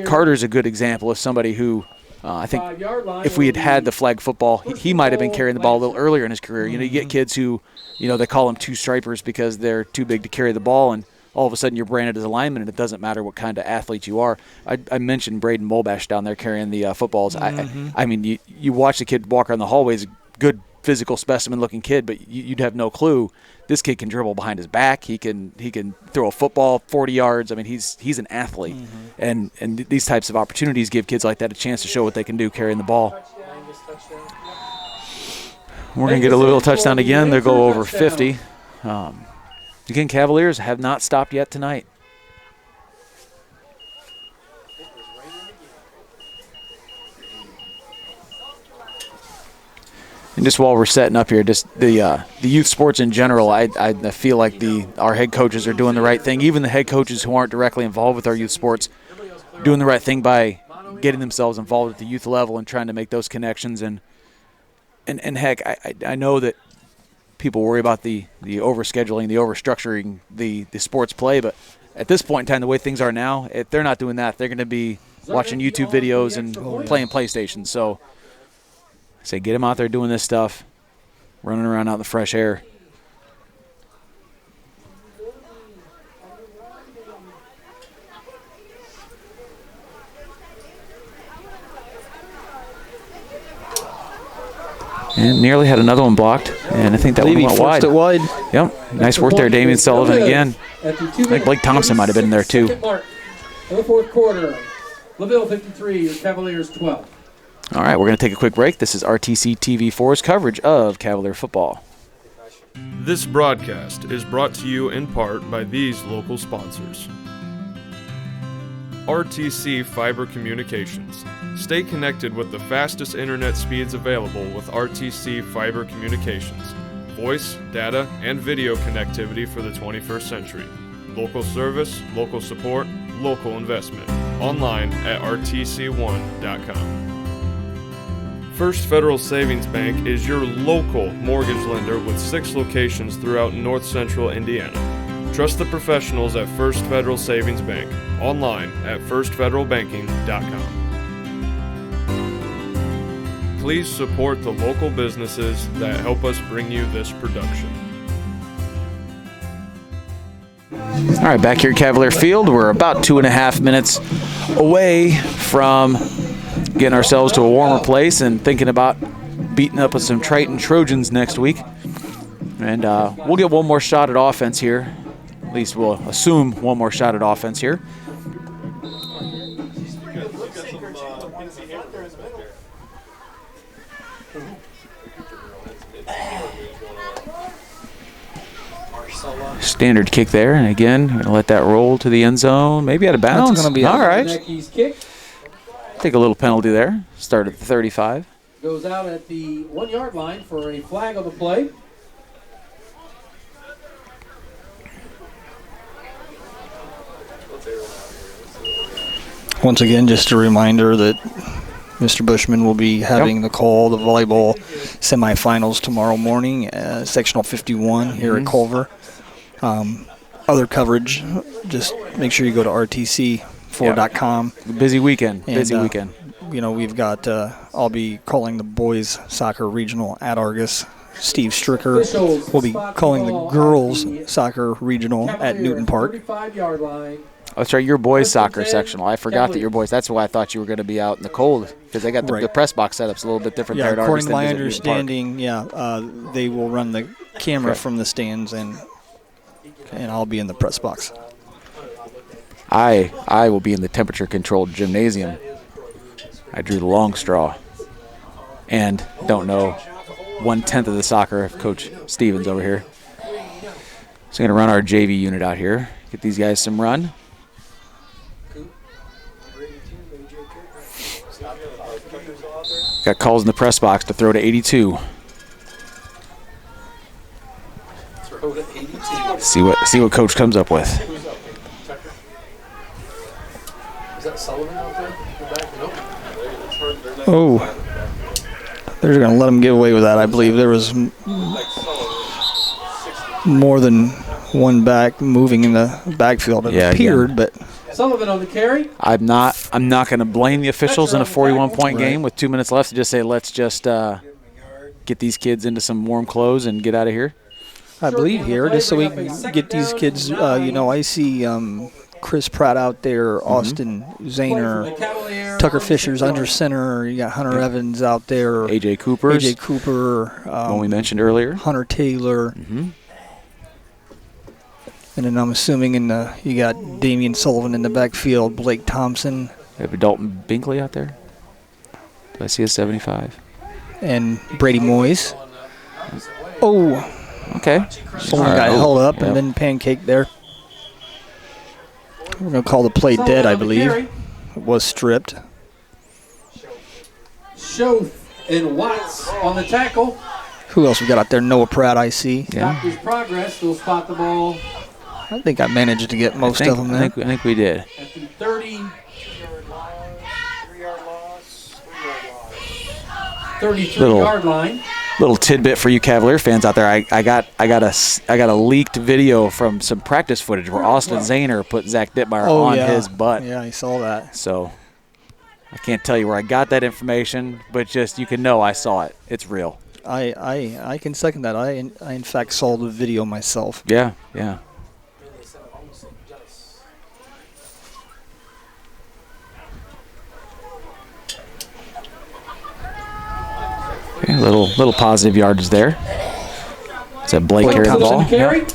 Carter's a good example of somebody who I think if we had the flag football, he might have been carrying the ball a little earlier in his career. You get kids who, they call them 2-stripers because they're too big to carry the ball, and all of a sudden you're branded as a lineman, and it doesn't matter what kind of athlete you are. I mentioned Braden Molbash down there carrying the footballs. I mean, you watch the kid walk around the hallways, good physical specimen-looking kid, but you'd have no clue. This kid can dribble behind his back. He can throw a football 40 yards. I mean, he's an athlete, and these types of opportunities give kids like that a chance to show what they can do carrying the ball. We're going to get a little touchdown again. They'll go over 50. Again, Cavaliers have not stopped yet tonight. And just while we're setting up here, just the youth sports in general, I feel like our head coaches are doing the right thing. Even the head coaches who aren't directly involved with our youth sports, doing the right thing by getting themselves involved at the youth level and trying to make those connections. And heck, I know that people worry about the overscheduling, the overstructuring the sports play, but at this point in time, the way things are now, if they're not doing that, they're going to be watching YouTube videos and playing PlayStation. So I say get them out there doing this stuff, running around out in the fresh air. And nearly had another one blocked, and I think that one went wide. It wide. Yep, nice work there, Damian Sullivan again. I think Blake Thompson might have been in there too. In the fourth quarter, LaVille 53, your Cavaliers 12. All right, we're going to take a quick break. This is RTC TV4's coverage of Cavalier football. This broadcast is brought to you in part by these local sponsors. RTC Fiber Communications. Stay connected with the fastest internet speeds available with RTC Fiber Communications. Voice, data, and video connectivity for the 21st century. Local service, local support, local investment. Online at rtc1.com. First Federal Savings Bank is your local mortgage lender with 6 locations throughout North Central Indiana. Trust the professionals at First Federal Savings Bank. Online at firstfederalbanking.com. Please support the local businesses that help us bring you this production. All right, back here at Cavalier Field, we're about 2.5 minutes away from getting ourselves to a warmer place and thinking about beating up with some Triton Trojans next week. And we'll get one more shot at offense here. At least we'll assume one more shot at offense here. Standard kick there, and again, going to let that roll to the end zone. Maybe out of bounds. It's going to be all right. Kick Take a little penalty there. Start at the 35. goes out at the 1 yard line for a flag on the play. Once again, just a reminder that Mr. Bushman will be having the call, the volleyball semifinals tomorrow morning, sectional 51 here at Culver. Other coverage, just make sure you go to rtc4.com. Busy weekend. Busy weekend. You know, we've got, I'll be calling the boys soccer regional at Argus. Steve Stricker will be calling the girls soccer regional at Newton Park. 35-yard line. Oh, that's right, your boys soccer sectional. I forgot that your boys, that's why I thought you were going to be out in the cold, because they got the press box setup's a little bit different there at Argus. According to my understanding, they will run the camera from the stands, and I'll be in the press box. I will be in the temperature-controlled gymnasium. I drew the long straw and don't know 1/10 of the soccer of Coach Stevens over here. So I'm going to run our JV unit out here, get these guys some run. Got calls in the press box to throw to 82. See what Coach comes up with. Is that Sullivan out there? Oh, they're going to let him get away with that. I believe there was more than one back moving in the backfield. It appeared, but Sullivan on the carry. I'm not going to blame the officials in a 41-point game with 2 minutes left to just say let's just get these kids into some warm clothes and get out of here. I believe here, just so we can get these kids, I see Chris Pratt out there, Austin Zahner, Tucker Fisher's under center. You got Hunter Evans out there. A.J. Cooper. One we mentioned earlier. Hunter Taylor. Mm-hmm. And then I'm assuming you got Damian Sullivan in the backfield, Blake Thompson. We have Dalton Binkley out there. Do I see a 75? And Brady Moyes. Oh. Okay. Someone got held up and then pancaked there. We're going to call the play dead, I believe. It was stripped. Shoth and Watts on the tackle. Who else we got out there? Noah Pratt, I see. Stopped his progress. They'll spot the ball. I think I managed to get most of them there. I think we did. At the 33-yard line. Little tidbit for you Cavalier fans out there. I got a leaked video from some practice footage where Austin Zahner put Zach Dittmeyer on his butt. Yeah, I saw that. So I can't tell you where I got that information, but just you can know I saw it. It's real. I can second that. I in fact saw the video myself. Yeah, yeah. Okay, little positive yardage there. It's a Blake carry the ball. Yep.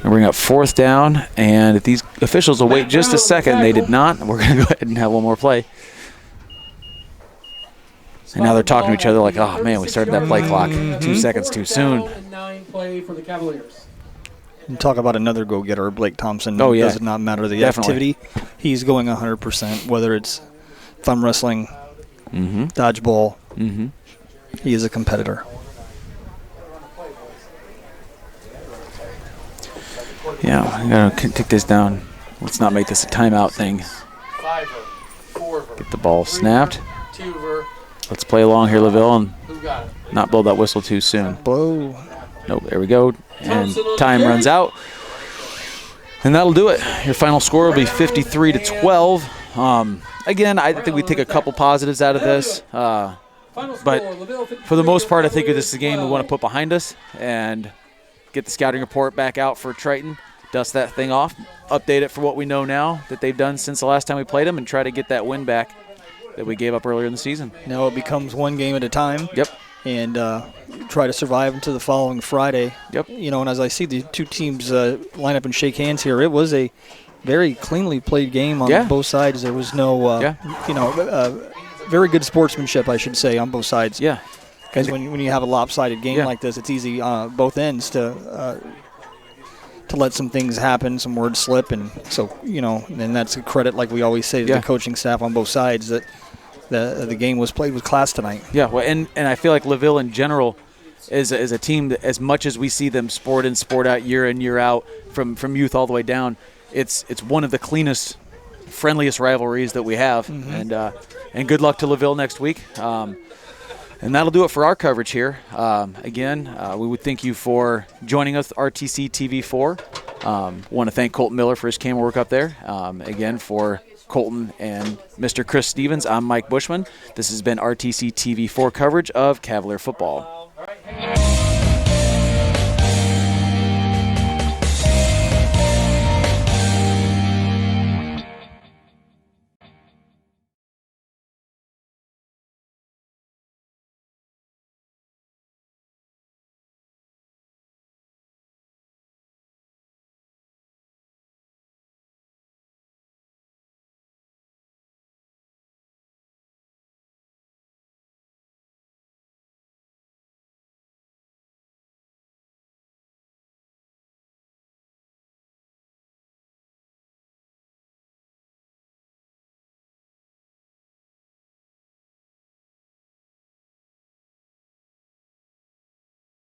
And bring up 4th down, and if these officials will wait just a second, they did not. We're going to go ahead and have one more play. And now they're talking to each other like, oh, man, we started that play clock 2 seconds too soon. And talk about another go-getter, Blake Thompson. Oh, yeah. Does not matter the Definitely. activity. He's going 100%, whether it's thumb wrestling, dodgeball. He is a competitor. Yeah, I got to take this down. Let's not make this a timeout thing. Get the ball snapped. Let's play along here, LaVille, and not blow that whistle too soon. Blow. Nope, there we go. And time runs out. And that'll do it. Your final score will be 53-12. Again, I think we take a couple positives out of this. But for the most part, I think this is a game we want to put behind us and get the scouting report back out for Triton, dust that thing off, update it for what we know now that they've done since the last time we played them, and try to get that win back that we gave up earlier in the season. Now it becomes one game at a time. Yep. And try to survive until the following Friday. Yep. You know, and as I see the two teams line up and shake hands here, it was a very cleanly played game on both sides. There was no, very good sportsmanship, I should say, on both sides. Yeah. Because when you have a lopsided game like this, it's easy both ends to let some things happen, some words slip, and so and that's a credit, like we always say, to the coaching staff on both sides that the game was played with class tonight. Yeah, well, and I feel like LaVille in general is a team that, as much as we see them sport in, sport out, year in, year out, from youth all the way down, it's one of the cleanest, friendliest rivalries that we have. And good luck to LaVille next week. And that'll do it for our coverage here. Again, we would thank you for joining us, RTC TV4. Want to thank Colton Miller for his camera work up there. Again, for Colton and Mr. Chris Stevens, I'm Mike Bushman. This has been RTC TV4 coverage of Cavalier football.